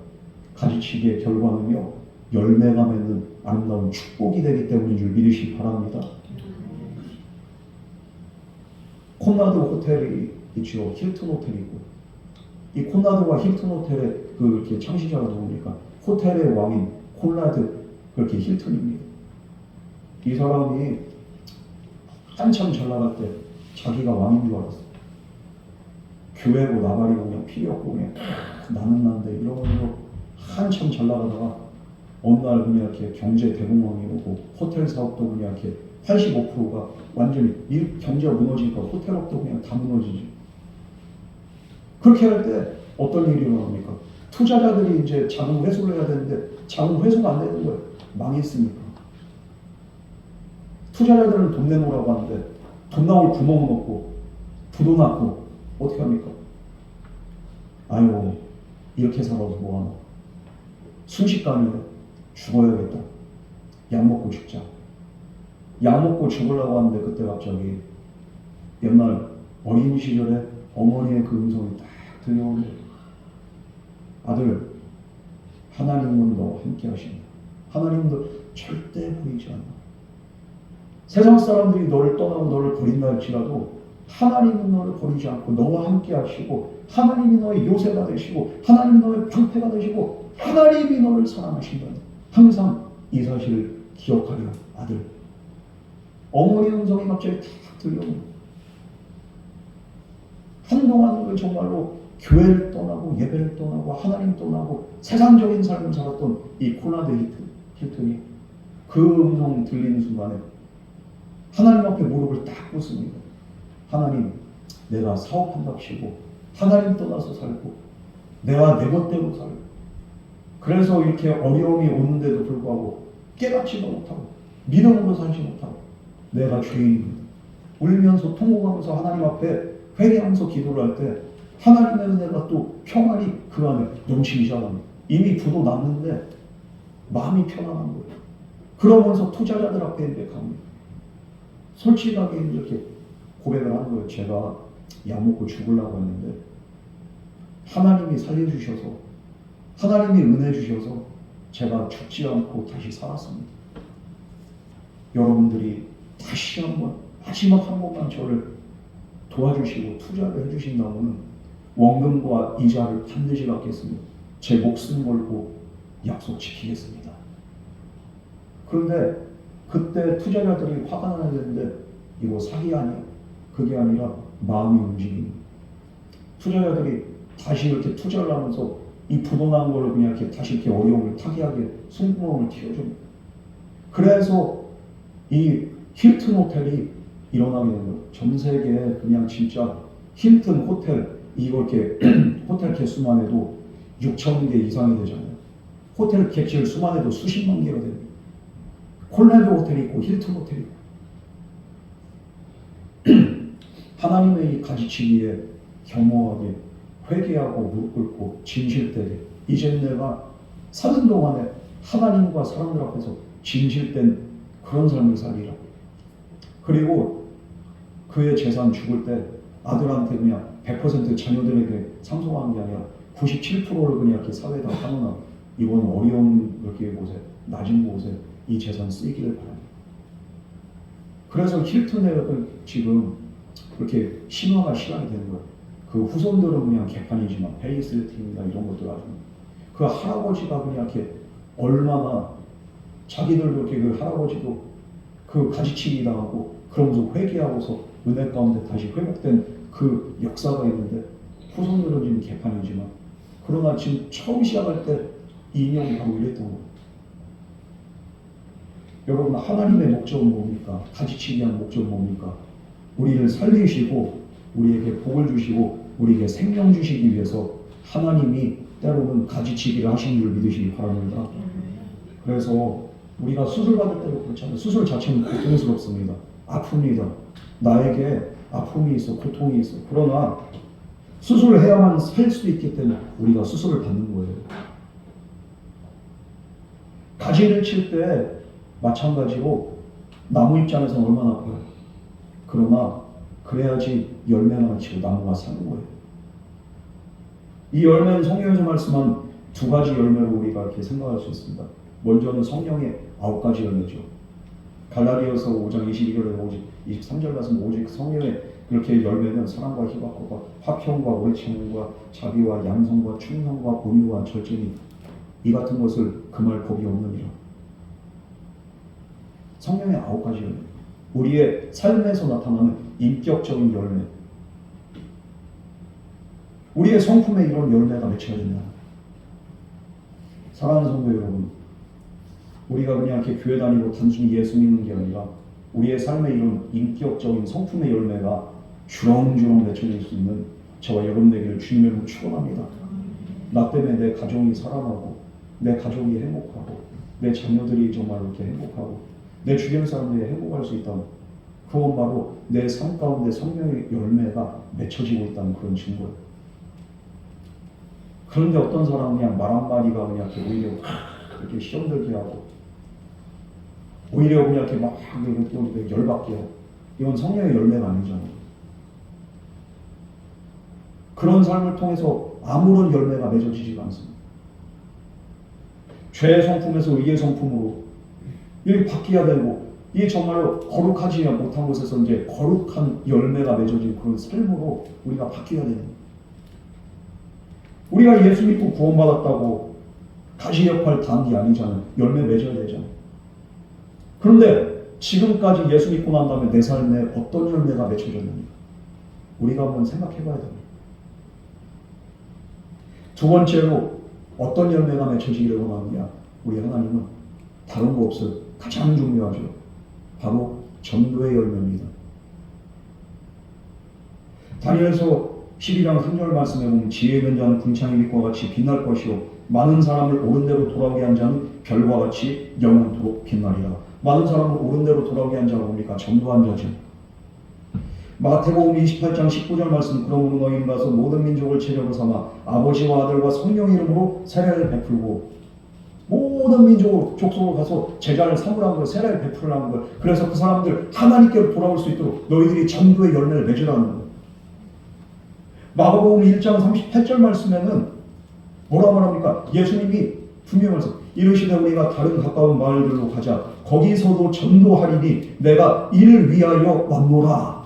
가지치기의 결과는요, 열매가 맺는 아름다운 축복이 되기 때문인 줄 믿으시기 바랍니다. 콘라드 호텔이 있죠. 힐튼 호텔이 있고, 이 콘라드와 힐튼 호텔의 그 이렇게 창시자가 누굽니까? 호텔의 왕인 콜라드 그렇게 힐튼입니다. 이 사람이 한참 잘 나갈 때 자기가 왕인 줄 알았어. 교회고 나발이고 그냥 필요 없고 그냥 나는 난데 이러면서 한참 잘 나가다가 어느 날 그냥 이렇게 경제 대공황이 오고 호텔 사업도 그냥 이렇게 85%가 완전히 이 경제가 무너지니까 호텔업도 그냥 다 무너지지. 그렇게 할 때 어떤 일이 일어납니까? 투자자들이 이제 자금 회수를 해야 되는데 자금 회수가 안 되는 거예요. 망했으니까. 투자자들은 돈 내놓으라고 하는데 돈 나올 구멍은 없고 부도 났고 어떻게 합니까? 아유 이렇게 살아서 뭐하나. 순식간에 죽어야겠다. 약 먹고 죽자. 약 먹고 죽으려고 하는데 그때 갑자기 옛날 어린 시절에 어머니의 그 음성이 딱 들려오는데 아들 하나님은 너와 함께 하신다. 하나님도 절대 보이지 않아. 세상 사람들이 너를 떠나고 너를 버린다 할지라도 하나님은 너를 버리지 않고 너와 함께 하시고 하나님이 너의 요새가 되시고 하나님이 너의 방패가 되시고 하나님이 너를 사랑하신다. 항상 이 사실을 기억하려 아들. 어머니 음성이 갑자기 탁 들려오는 한동안은 정말로 교회를 떠나고 예배를 떠나고 하나님 떠나고 세상적인 삶을 살았던 이 콜라드 힐튼이 그 음성 들리는 순간에 하나님 앞에 무릎을 딱 꿇습니다. 하나님, 내가 사업한답시고 하나님 떠나서 살고 내가 내 멋대로 살고 그래서 이렇게 어려움이 오는데도 불구하고 깨닫지도 못하고 믿음으로 살지 못하고 내가 죄인입니다. 울면서 통곡하면서 하나님 앞에 회개하면서 기도를 할 때 하나님의 은혜가 또 평안이 그 안에 넘치기 시작합니다. 이미 부도 났는데 마음이 편안한 거예요. 그러면서 투자자들 앞에 고백합니다. 솔직하게 이렇게 고백을 하는 거예요. 제가 약 먹고 죽으려고 했는데 하나님이 살려주셔서 하나님이 은혜 주셔서 제가 죽지 않고 다시 살았습니다. 여러분들이 다시 한번 마지막 한 번만 저를 도와주시고 투자를 해주신다면 원금과 이자를 반드시 갚겠습니다. 제 목숨 걸고 약속 지키겠습니다. 그런데 그때 투자자들이 화가 나야 되는데 이거 사기 아니야? 그게 아니라 마음이 움직이는 투자자들이 다시 이렇게 투자를 하면서 이 부도난 거를 그냥 이렇게 다시 이렇게 어려움을 타개하게 숨구멍을 틔워줍니다. 그래서 이 힐튼 호텔이 일어나게 된 거예요. 전 세계에 그냥 진짜 힐튼 호텔 이걸 이렇게 호텔 개수만 해도 6,000개 이상이 되잖아요. 호텔 객실 수만 해도 수십만 개가 됩니다. 콜라드 호텔이 있고 힐튼 호텔이 있고 하나님의 이 가지치기에 겸허하게 회개하고 무릎 꿇고 진실되게 이제 내가 사는 동안에 하나님과 사람들 앞에서 진실된 그런 삶을 살리라. 그리고 그의 재산 죽을 때 아들한테 그냥 100% 자녀들에게 상속하는 게 아니라 97%를 그냥 이렇게 사회에다 하거나 이번 어려운 이렇게 곳에 낮은 곳에 이 재산 쓰이기를 바랍니다. 그래서 힐튼에 지금 그렇게 신화가 시작이 되는 거예요. 그 후손들은 그냥 개판이지만 페리스 힐튼이나 이런 것들 아주 그 할아버지가 그냥 이렇게 얼마나 자기들도 이렇게 그 할아버지도 그 가지치기 당하고 그러면서 회개하고서 은혜 가운데 다시 회복된 그 역사가 있는데 후손들은 지금 개판이지만 그러나 지금 처음 시작할 때 이 인형이 바로 이랬던 거예요. 여러분 하나님의 목적은 뭡니까? 가지치기 한 목적은 뭡니까? 우리를 살리시고 우리에게 복을 주시고 우리에게 생명 주시기 위해서 하나님이 때로는 가지치기를 하시는 줄 믿으시기 바랍니다. 그래서 우리가 수술 받을 때도 그렇잖아요. 수술 자체는 고통스럽습니다. 아픕니다. 나에게 아픔이 있어, 고통이 있어. 그러나 수술을 해야만 살 수 있기 때문에 우리가 수술을 받는 거예요. 가지를 칠 때 마찬가지로 나무 입장에서는 얼마나 아파요. 그러나 그래야지 열매가 맺히고 나무가 사는 거예요. 이 열매는 성경에서 말씀한 두 가지 열매로 우리가 이렇게 생각할 수 있습니다. 먼저는 성령의 9가지 열매죠. 갈라디아서 5장 22절에 23절 말씀 오직 성령의 그렇게 열매는 사랑과 희락과 화평과 오래 참음과 자비와 양성과 충성과 공의와 절제니 이 같은 것을 금할 법이 없느니라. 성령의 9가지 열매, 우리의 삶에서 나타나는 인격적인 열매, 우리의 성품에 이런 열매가 맺혀야 된다. 사랑하는 성도 여러분, 우리가 그냥 이렇게 교회 다니고 단순히 예수 믿는 게 아니라 우리의 삶에 이런 인격적인 성품의 열매가 주렁주렁 맺혀질 수 있는 저와 여러분 되기를 주님의 이름으로 축원합니다. 나 때문에 내 가정이 살아나고, 내 가족이 행복하고, 내 자녀들이 정말 이렇게 행복하고, 내 주변 사람들이 행복할 수 있다는, 그건 바로 내 삶 가운데 성령의 열매가 맺혀지고 있다는 그런 증거예요. 그런데 어떤 사람은 그냥 말 한마디가 그냥 이렇게 오히려 이렇게 시험 들게 하고, 오히려 그냥 이렇게 막 열받게 하고, 이건 성령의 열매가 아니잖아요. 그런 삶을 통해서 아무런 열매가 맺어지지가 않습니다. 죄의 성품에서 의의 성품으로 이게 바뀌어야 되고, 이게 정말로 거룩하지 못한 곳에서 이제 거룩한 열매가 맺어진 그런 삶으로 우리가 바뀌어야 되는 거예요. 우리가 예수 믿고 구원받았다고 가시 역할 다 한 게 아니잖아요. 열매 맺어야 되잖아요. 그런데 지금까지 예수 믿고 난 다음에 내 삶에 어떤 열매가 맺혀졌는가? 우리가 한번 생각해 봐야 됩니다. 두 번째로 어떤 열매가 맺혀지기를 원하느냐? 우리 하나님은 다른 거 없어요. 가장 중요하죠. 바로 전도의 열매입니다. 다니엘서 12장 3절 말씀에 보면 지혜 있는 자는 궁창의 빛과 같이 빛날 것이요 많은 사람을 옳은 대로 돌아오게 한 자는 별과 같이 영원토록 빛나리라. 많은 사람을 옳은 대로 돌아오게 한 자가 뭡니까? 전도한 자죠. 마태복음 28장 19절 말씀, 그러므로 너희는 가서 모든 민족을 제자로 삼아 아버지와 아들과 성령 이름으로 세례를 베풀고, 모든 민족 족속으로 가서 제자를 삼으라는 거예요. 세례를 베풀라는 거예요. 그래서 그 사람들 하나님께로 돌아올 수 있도록 너희들이 전도의 열매를 맺으라는 거예요. 마가복음 1장 38절 말씀에는 뭐라고 말합니까? 예수님이 분명히 말씀 이르시되 우리가 다른 가까운 마을들로 가자. 거기서도 전도하리니 내가 이를 위하여 왔노라.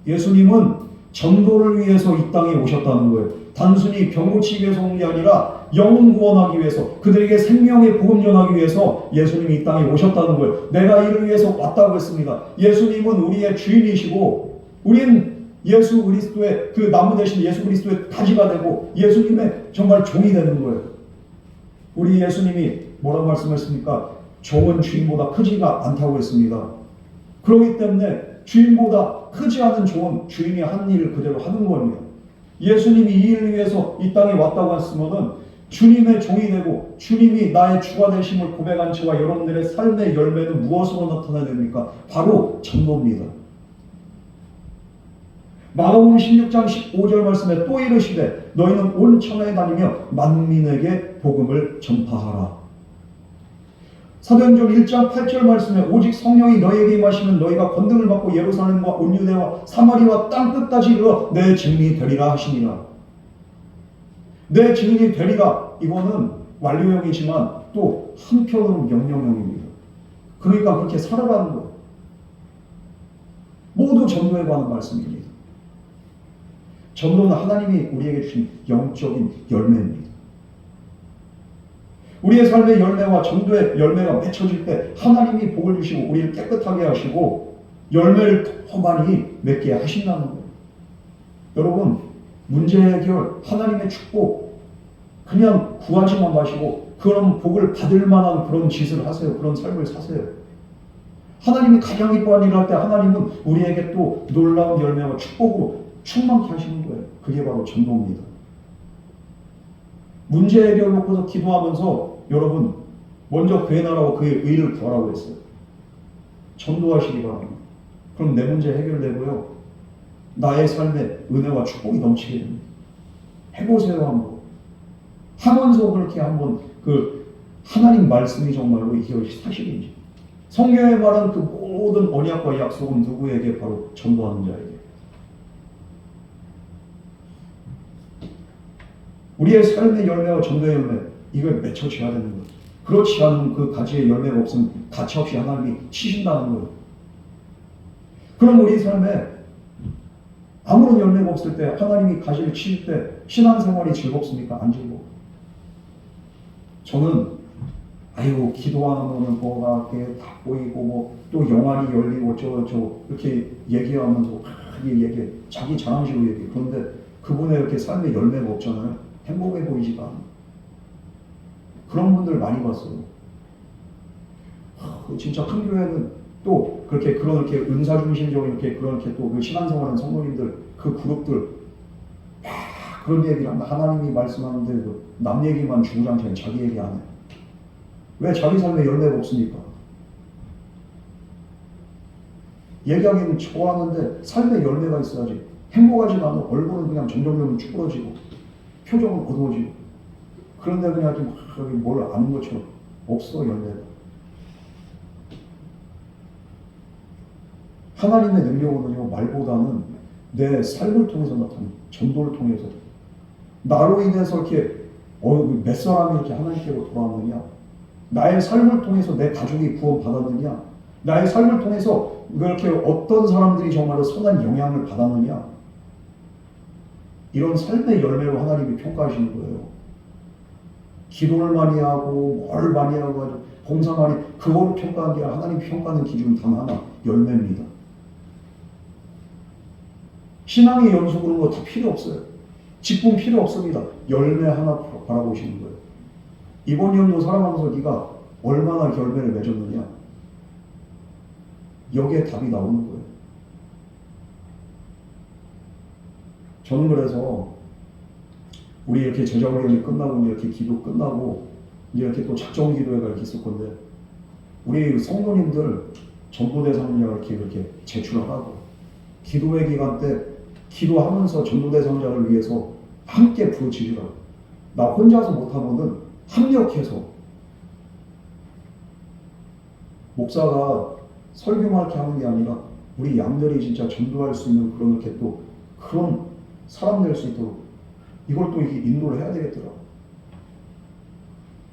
예수님은 전도를 위해서 이 땅에 오셨다는 거예요. 단순히 병 고치기 위해서 온 게 아니라 영혼 구원하기 위해서, 그들에게 생명의 복음 전하기 위해서 예수님이 이 땅에 오셨다는 거예요. 내가 이를 위해서 왔다고 했습니다. 예수님은 우리의 주인이시고, 우리는 예수 그리스도의 그 나무 대신 예수 그리스도의 가지가 되고 예수님의 정말 종이 되는 거예요. 우리 예수님이 뭐라고 말씀하셨습니까? 종은 주인보다 크지가 않다고 했습니다. 그렇기 때문에 주인보다 크지 않은 종은 주인이 한 일을 그대로 하는 겁니다. 예수님이 이 일을 위해서 이 땅에 왔다고 했으면은 주님의 종이 되고 주님이 나의 주가 되심을 고백한 채와 여러분들의 삶의 열매는 무엇으로 나타나야 됩니까? 바로 전도입니다. 마가복음 16장 15절 말씀에 또 이르시되 너희는 온 천하에 다니며 만민에게 복음을 전파하라. 사도행전 1장 8절 말씀에 오직 성령이 너희에게 임하시면 너희가 권능을 받고 예루살렘과 온 유대와 사마리아 땅 끝까지 이르러 내 증인이 되리라 하시니라. 내 증인이 되리라, 이거는 완료형이지만 또 한편으로 명령형입니다. 그러니까 그렇게 살아가는 거예요. 모두 전도에 관한 말씀입니다. 전도는 하나님이 우리에게 주신 영적인 열매입니다. 우리의 삶의 열매와 전도의 열매가 맺혀질 때 하나님이 복을 주시고 우리를 깨끗하게 하시고 열매를 더 많이 맺게 하신다는 거예요. 여러분, 문제 해결, 하나님의 축복 그냥 구하지만 마시고 그런 복을 받을 만한 그런 짓을 하세요. 그런 삶을 사세요. 하나님이 가장 기뻐하는 일을 할 때 하나님은 우리에게 또 놀라운 열매와 축복으로 충만케 하시는 거예요. 그게 바로 전도입니다. 문제 해결 놓고서 기도하면서 여러분 먼저 그의 나라와 그의 의를 구하라고 했어요. 전도하시기 바랍니다. 그럼 내 문제 해결되고요. 나의 삶에 은혜와 축복이 넘치게 됩니다. 해보세요 한번. 하면서 그렇게 한번 그 하나님 말씀이 정말로 이게 사실인지. 성경에 말한 그 모든 언약과 약속은 누구에게? 바로 전도하는 자에게. 우리의 삶의 열매와 전도의 열매, 이걸 맺혀져야 되는 거예요. 그렇지 않으면 그 가지의 열매가 없으면 가차없이 하나님이 치신다는 거예요. 그럼 우리 삶에 아무런 열매가 없을 때 하나님이 가지를 치실 때 신앙생활이 즐겁습니까? 안 즐거워요. 저는 아유 기도하면은 뭐가 이렇게 다 보이고 뭐 또 영안이 열리고 저 이렇게 얘기하면서 얘기 자기 자랑식으로 얘기. 그런데 그분의 이렇게 삶의 열매가 없잖아요. 행복해 보이지가 않아. 그런 분들 많이 봤어요. 진짜 큰 교회는 또 그렇게 그런 이렇게 은사 중심적인 이렇게 그런 이렇게 또 그 신앙생활하는 성도님들 그 그룹들 그런 얘기를 한다. 하나님이 말씀하는데 남 얘기만 주구장창 자기 얘기 안 해. 왜 자기 삶에 열매가 없습니까? 얘기하기는 좋아하는데 삶에 열매가 있어야지. 행복하지 않아. 얼굴은 그냥 점점 쭈그러지고 표정은 어두워지고 그런데 그냥 좀 여기 뭘 아는 것처럼 없어 열매가. 하나님의 능력은요 말보다는 내 삶을 통해서 나타나는 전도를 통해서 나로 인해서 이렇게 몇 사람이 이렇게 하나님께로 돌아왔느냐, 나의 삶을 통해서 내 가족이 구원받았느냐, 나의 삶을 통해서 이렇게 어떤 사람들이 정말로 선한 영향을 받았느냐, 이런 삶의 열매로 하나님이 평가하시는 거예요. 기도를 많이 하고 뭘 많이 하고 봉사 많이 그거로 평가한 게 아니라 하나님 평가하는 기준은 단 하나, 열매입니다. 신앙의 연수 그런 거 다 필요 없어요. 직분 필요 없습니다. 열매 하나 바라보시는 거예요. 이번 연도 살아가면서 네가 얼마나 열매를 맺었느냐, 여기에 답이 나오는 거예요. 저는 그래서 우리 이렇게 제자훈련이 끝나고 이렇게 기도 끝나고 이제 이렇게 또 작정 기도회가 이렇게 있을 건데 우리 성도님들 전도대 상자 이렇게 제출하고 기도회 기간 때 기도하면서 전도대 상자를 위해서 함께 부르짖으라고. 나 혼자서 못하면은 합력해서 목사가 설교만 이렇게 하는 게 아니라 우리 양들이 진짜 전도할 수 있는 그런 이렇게 또 그런 사람 될 수 있도록 이걸 또 이렇게 인도를 해야 되겠더라고.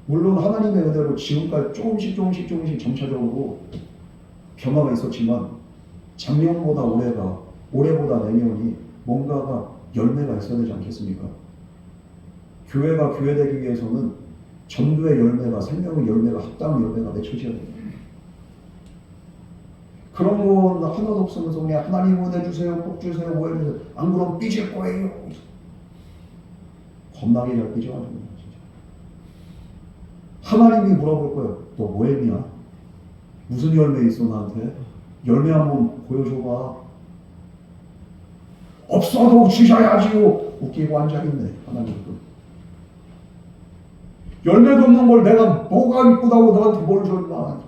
물론 하나님의 은혜로 지금까지 조금씩 점차적으로 변화가 있었지만 작년보다 올해보다 내년이 뭔가가 열매가 있어야 되지 않겠습니까? 교회가 교회되기 위해서는 전도의 열매가, 생명의 열매가, 합당한 열매가 맺혀져야 됩니다. 그런 거 하나도 없으면서 그냥 하나님 은혜 주세요, 복 주세요, 뭐 해주세요. 안 그러면 삐질 거예요. 겁나게 잘 삐져가지고 진짜. 하나님이 물어볼 거예요. 너 뭐 했냐? 무슨 열매 있어 나한테? 열매 한번 보여줘봐. 없어도 주셔야지요. 웃기고 앉아있네 하나님도. 열매도 없는 걸 내가 뭐가 이쁘다고 너한테 뭘 줬나.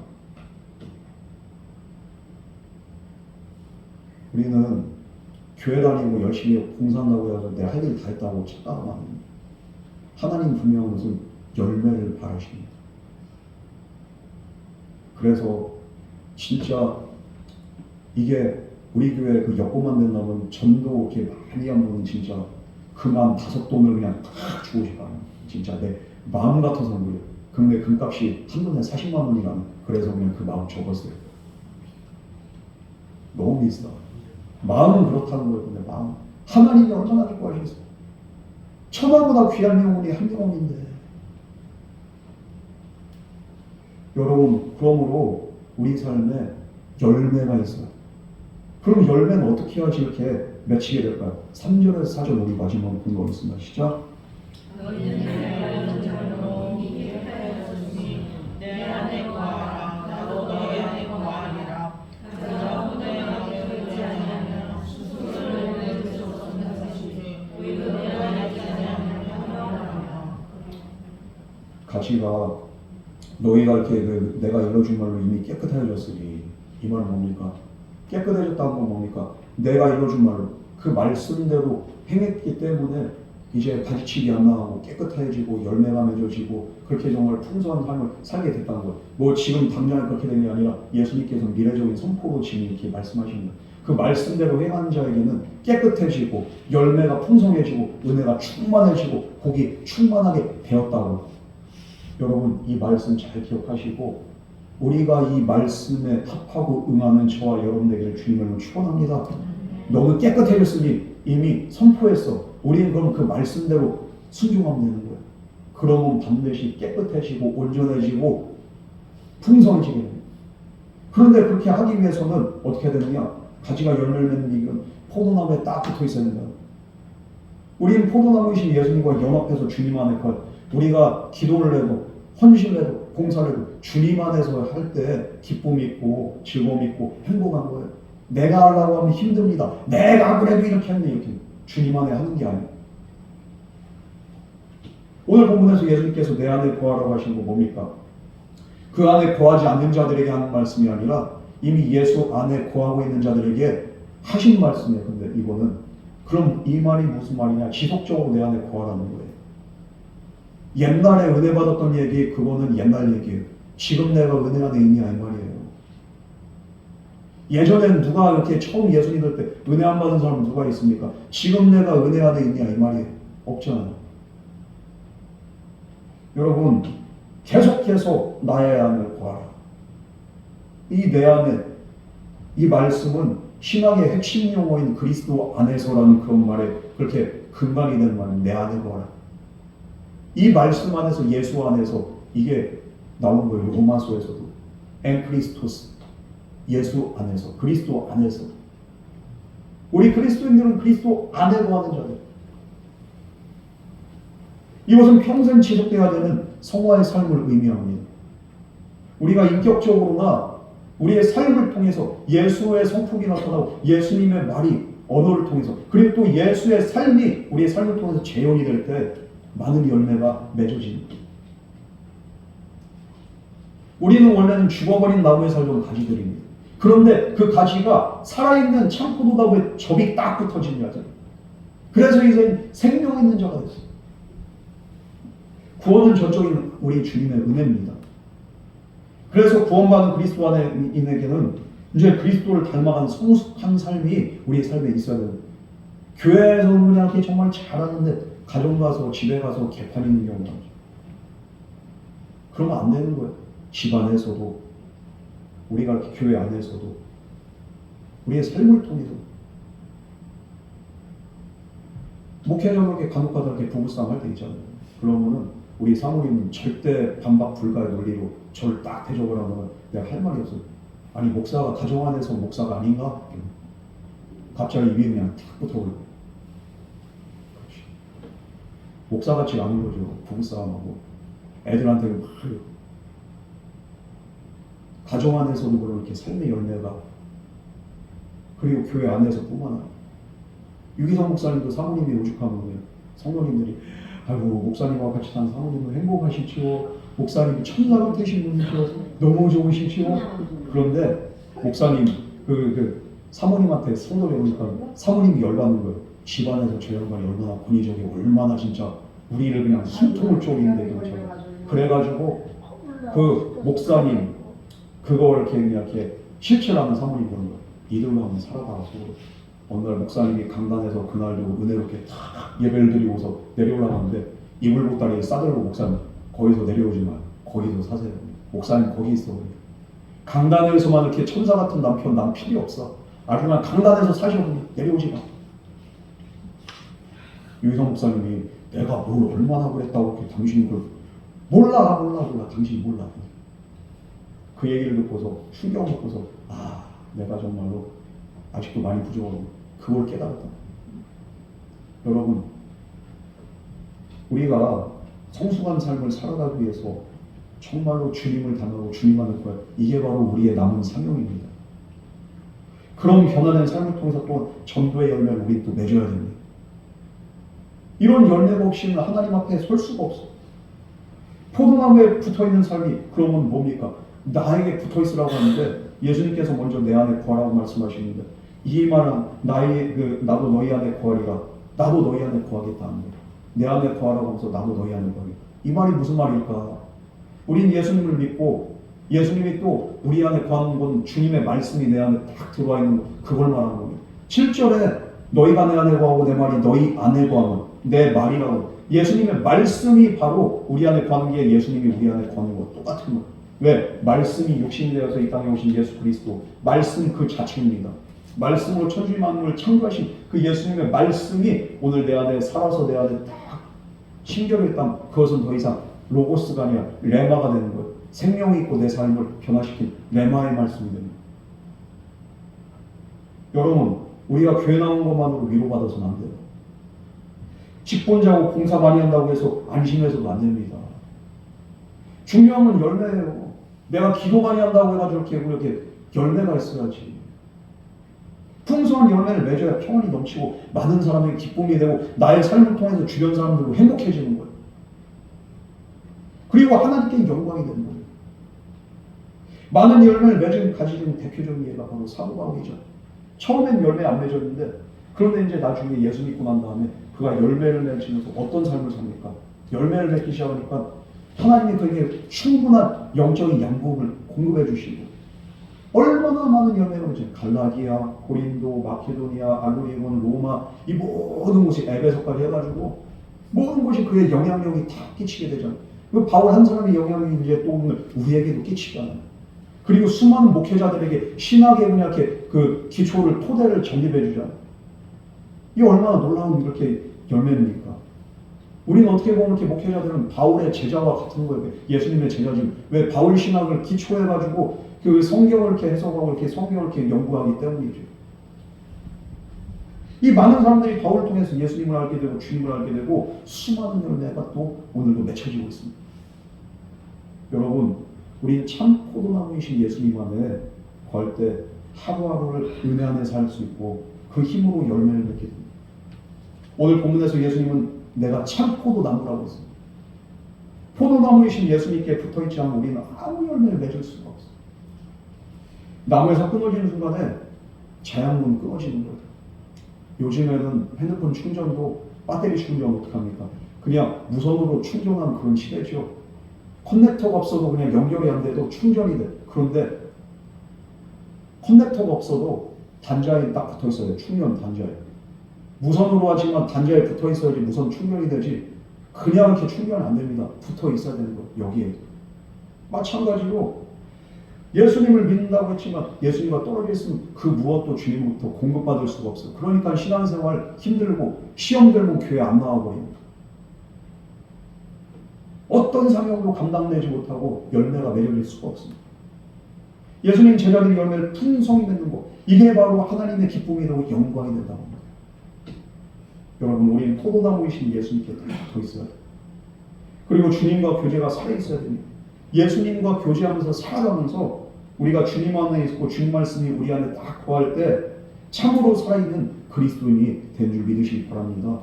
우리는 교회 다니고 열심히 봉사한다고 해서 내 할 일 다 했다고 착각하면 안 됩니다. 하나님 분명 무슨 열매를 바라십니다. 그래서 진짜 이게 우리 교회 그 여고만 된다면 전도 이렇게 많이 한 분은 진짜 그만 5돈을 그냥 다 주고 싶어요. 진짜 내 마음 같아서는 그래요. 근데 금값이 한 돈에 40만 원이라는, 그래서 그냥 그 마음 접었어요. 너무 비싸. 마음은 그렇다는 거예요. 근데 마음 하나님이 얼마나 기뻐하시겠어요. 천하보다 귀한 영혼이 한 영혼인데. 여러분, 그러므로 우리 삶에 열매가 있어요. 그럼 열매는 어떻게 해야지 이렇게 맺히게 될까요? 3절에서 4절 우리 마지막으로 공부하겠습니다. 시작. 너희는 내 안에 거하라. 나도 너희 안에 거하리라. 가져다 후대에 열매를 아니하면 스스로 맺을 수 없는 것이지 오히려 내 안에 있지 않으면 평안하리라. 가치가 너희가 이렇게 내가 일러준 말로 이미 깨끗해졌으니, 이 말은 뭡니까? 깨끗해졌다는 건 뭡니까? 내가 일러준 말로 그 말씀대로 행했기 때문에 이제 가지치기 안 나가고 깨끗해지고 열매가 맺어지고 그렇게 정말 풍성한 삶을 살게 됐다는 거예요. 뭐 지금 당장에 그렇게 된 게 아니라 예수님께서 미래적인 선포로 지금 이렇게 말씀하시는 거예요. 그 말씀대로 행하는 자에게는 깨끗해지고 열매가 풍성해지고 은혜가 충만해지고 복이 충만하게 되었다고. 여러분, 이 말씀 잘 기억하시고 우리가 이 말씀에 합하고 응하는 저와 여러분 되기를 주님으로 축원합니다. 너무 깨끗해졌으니 이미 선포했어. 우리는 그럼 그 말씀대로 순종하면 되는 거예요. 그러면 반드시 깨끗해지고 온전해지고 풍성해지게 됩니다. 그런데 그렇게 하기 위해서는 어떻게 되느냐? 가지가 열매를 맺는 이건 포도나무에 딱 붙어 있어야 된다. 우리는 포도나무이신 예수님과 연합해서 주님 안에 우리가 기도를 해도 헌신을 해도 봉사를 해도 주님 안에서 할 때 기쁨이 있고 즐거움이 있고 행복한 거예요. 내가 하려고 하면 힘듭니다. 내가 그래도 이렇게 했네 이렇게 주님 안에 하는 게 아니에요. 오늘 본문에서 예수님께서 내 안에 거하라고 하신 거 뭡니까? 그 안에 거하지 않는 자들에게 하는 말씀이 아니라 이미 예수 안에 거하고 있는 자들에게 하신 말씀이에요. 근데 이거는 그럼 이 말이 무슨 말이냐? 지속적으로 내 안에 거하라는 거예요. 옛날에 은혜 받았던 얘기 그거는 옛날 얘기예요. 지금 내가 은혜 안에 있냐 이 말이에요. 예전엔 누가 이렇게 처음 예수 믿을 때 은혜 안 받은 사람 누가 있습니까? 지금 내가 은혜 안에 있냐 이 말이에요. 없잖아요. 여러분 계속해서 나의 안에 거하라. 이 내 안에 이 말씀은 신학의 핵심 용어인 그리스도 안에서라는 그런 말에 그렇게 근간이 되는 말은 내 안에 거하라. 이 말씀 안에서 예수 안에서 이게 나온 거예요. 로마서에서도 엔 크리스토스 예수 안에서 그리스도 안에서 우리 그리스도인들은 그리스도 안에 거하는 자들. 이것은 평생 지속돼야 되는 성화의 삶을 의미합니다. 우리가 인격적으로나 우리의 삶을 통해서 예수의 성품이 나타나고 예수님의 말이 언어를 통해서 그리고 또 예수의 삶이 우리의 삶을 통해서 재현이 될 때 많은 열매가 맺어집니다. 우리는 원래는 죽어버린 나무에 살던 가지들입니다. 그런데 그 가지가 살아있는 참포도나무에 접이 딱 붙어진 자들. 그래서 이제 생명 있는 자가 됐어요. 구원은 전적인 우리 주님의 은혜입니다. 그래서 구원받은 그리스도 안에 인에게는 이제 그리스도를 닮아가는 성숙한 삶이 우리의 삶에 있어야 돼요. 교회에서는 그냥 이렇게 정말 잘하는데 가정 가서 집에 가서 개판 있는 경우가 많죠. 그러면 안 되는 거예요. 집 안에서도 우리가 이렇게 교회 안에서도 우리의 삶을 통해서 목회자로 이렇게 간혹가다 이렇게 부부싸움 할 때 있잖아요. 그러면은 우리 사모님은 절대 반박 불가의 논리로 저를 딱 대접을 내가 할 말이 없어요. 아니 목사가 가정 안에서 목사가 아닌가? 갑자기 입이 그냥 탁 붙어버려요. 목사같이 아닌 거죠. 부부싸움하고 애들한테 막 가정 안에서도 그런 이렇게 삶의 열매가 그리고 교회 안에서뿐만 아니라 유기성 목사님도 사모님이 오죽하면 성도님들이 아이고 목사님과 같이 산 사모님은 행복하시지요. 목사님이 천사 같으신 분이시라서 너무 좋으시지요. 그런데 목사님 사모님한테 성도에 오니까 사모님이 열받는 거예요. 집안에서 저 양반이 얼마나 권위적이 얼마나 진짜 우리를 그냥 숨통을 쪼이는데 그래가지고 그 목사님 그걸 이렇게 실체라는 사모님 보는 거예요. 이들로 한번 살아봐서 어느 날 목사님이 강단에서 그날도 은혜롭게 탁 예배를 드리고서 내려오려고 하는데 이불 보따리에 싸들고 목사님 거기서 내려오지 마요. 거기서 사세요. 목사님 거기 있어. 강단에서만 이렇게 천사 같은 남편 난 필요 없어. 아주 그냥 강단에서 사셔. 내려오지 마. 유희성 목사님이 내가 뭘 얼마나 그랬다고 이렇게 당신이 그걸 몰라 당신이 몰라. 그 얘기를 듣고서 충격을 받고서 내가 정말로 아직도 많이 부족하고 그걸 깨달았다. 여러분 우리가 성숙한 삶을 살아가기 위해서 정말로 주님을 닮아가고 주님 안에 거야. 이게 바로 우리의 남은 사명입니다. 그런 변화된 삶을 통해서 또 전도의 열매를 우리 또 맺어야 됩니다. 이런 열매가 없이는 하나님 앞에 설 수가 없어. 포도나무에 붙어있는 삶이 그러면 뭡니까? 나에게 붙어있으라고 하는데 예수님께서 먼저 내 안에 거하라고 말씀하시는데 이 말은 나도 너희 안에 거하리라. 나도 너희 안에 거하겠다 하는 거예요. 내 안에 거하라고 해서 나도 너희 안에 거하겠다. 이 말이 무슨 말일까? 우린 예수님을 믿고 예수님이 또 우리 안에 거하는 건 주님의 말씀이 내 안에 딱 들어와 있는 거 그걸 말하는 거예요. 7절에 너희가 내 안에 거하고 내 말이 너희 안에 거하면 내 말이라고 예수님의 말씀이 바로 우리 안에 거하는 게 예수님이 우리 안에 거하는 거 똑같은 거예요. 왜? 말씀이 육신되어서 이 땅에 오신 예수 그리스도 말씀 그 자체입니다. 말씀으로 천지 만물을 창조하신 그 예수님의 말씀이 오늘 내 안에 살아서 내 안에 딱 신결의 땅, 그것은 더 이상 로고스가 아니라 레마가 되는 거예요. 생명이 있고 내 삶을 변화시킨 레마의 말씀이 됩니다. 여러분, 우리가 교회 나온 것만으로 위로받아서는 안 돼요. 직분자고 봉사 많이 한다고 해서 안심해서도 안 됩니다. 중요한 건 열매예요. 내가 기도 많이 한다고 해가지고 이렇게 열매가 있어야지. 풍성한 열매를 맺어야 평안이 넘치고 많은 사람에게 기쁨이 되고 나의 삶을 통해서 주변 사람들도 행복해지는 거예요. 그리고 하나님께 영광이 되는 거예요. 많은 열매를 맺은 가지는 대표적인 예가 바로 사도 바울이죠. 처음엔 열매 안 맺었는데 그런데 이제 나중에 예수 믿고 난 다음에 그가 열매를 맺으면서 어떤 삶을 삽니까? 열매를 맺기 시작하니까 하나님이 그에게 충분한 영적인 양복을 공급해 주시고 얼마나 많은 열매가 맺어요. 갈라디아, 고린도, 마케도니아, 알고리곤, 로마 이 모든 곳이 에베소까지 해가지고 모든 곳이 그의 영향력이 다 끼치게 되잖아요. 그 바울 한 사람의 영향력이 이제 또 우리에게도 끼치잖아요. 그리고 수많은 목회자들에게 신학의 이렇게 그 기초를 토대를 정립해 주잖아요. 이 얼마나 놀라운 이렇게 열매입니까? 우리는 어떻게 보면 이렇게 목회자들은 바울의 제자와 같은 거예요. 예수님의 제자지. 왜 바울 신학을 기초해가지고 그 성경을 이렇게 해석하고 이렇게 성경을 이렇게 연구하기 때문이죠. 이 많은 사람들이 바울을 통해서 예수님을 알게 되고 주님을 알게 되고 수많은 열매가 또 오늘도 맺혀지고 있습니다. 여러분, 우리 참 포도나무이신 예수님 안에 구할 때 하루하루를 은혜 안에 살 수 있고 그 힘으로 열매를 맺게 됩니다. 오늘 본문에서 예수님은 내가 참 포도나무라고 했습니다. 포도나무이신 예수님께 붙어있지 않으면 우리는 아무 열매를 맺을 수가 없어요. 나무에서 끊어지는 순간에 자양분 끊어지는 거예요. 요즘에는 핸드폰 충전도 배터리 충전 어떡합니까? 그냥 무선으로 충전하는 그런 시대죠. 커넥터가 없어도 그냥 연결이 안 돼도 충전이 돼. 그런데 커넥터가 없어도 단자에 딱 붙어 있어야 돼. 충전 단자에. 무선으로 하지만 단자에 붙어 있어야지 무선 충전이 되지. 그냥 이렇게 충전 안 됩니다. 붙어 있어야 되는 거예요. 여기에. 마찬가지로 예수님을 믿는다고 했지만 예수님과 떨어져 있으면 그 무엇도 주님부터 공급받을 수가 없어요. 그러니까 신앙생활 힘들고 시험 들면 교회 안 나와버립니다. 어떤 사명도 감당되지 못하고 열매가 맺어질 수가 없습니다. 예수님 제자들이 열매를 풍성히 맺는 것, 이게 바로 하나님의 기쁨이 되고 영광이 된다고 합니다. 여러분, 우리는 포도나무이신 예수님께 다 붙어 있어야 돼요. 그리고 주님과 교제가 살아있어야 됩니다. 예수님과 교제하면서 살아가면서 우리가 주님 안에 있고 주님 말씀이 우리 안에 딱 거할 때 참으로 살아있는 그리스도인이 된 줄 믿으시기 바랍니다.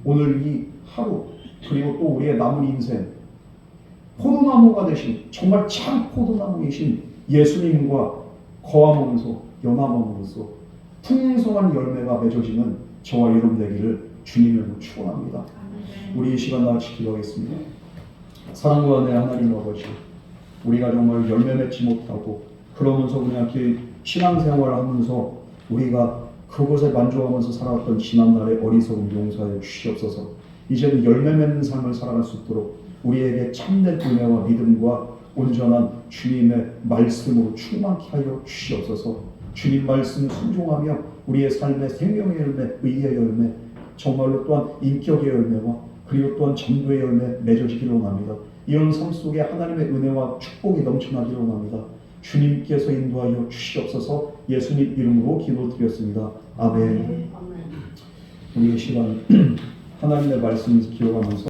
오늘 이 하루 그리고 또 우리의 남은 인생 포도나무가 되신 정말 참 포도나무이신 예수님과 거함으로써 연합함으로써 풍성한 열매가 맺어지는 저와 여러분 되기를 주님으로 축원합니다. 우리 이 시간 다 같이 기도하겠습니다. 사랑과 은혜 하나님 아버지, 우리가 정말 열매 맺지 못하고 그러면서 그냥 이렇게 신앙생활을 하면서 우리가 그것에 만족하면서 살아왔던 지난날의 어리석음 용서하여 주시옵소서. 이제는 열매 맺는 삶을 살아갈 수 있도록 우리에게 참된 은혜와 믿음과 온전한 주님의 말씀으로 충만케 하여 주시옵소서. 주님 말씀 순종하며 우리의 삶의 생명의 열매, 의의 열매, 정말로 또한 인격의 열매와 그리고 또한 전도의 열매 맺어지기를 원합니다. 이런 삶 속에 하나님의 은혜와 축복이 넘쳐나기를 원합니다. 주님께서 인도하여 주시옵소서. 예수님 이름으로 기도드렸습니다. 아멘. 우리 이 시간 하나님의 말씀을 기억하면서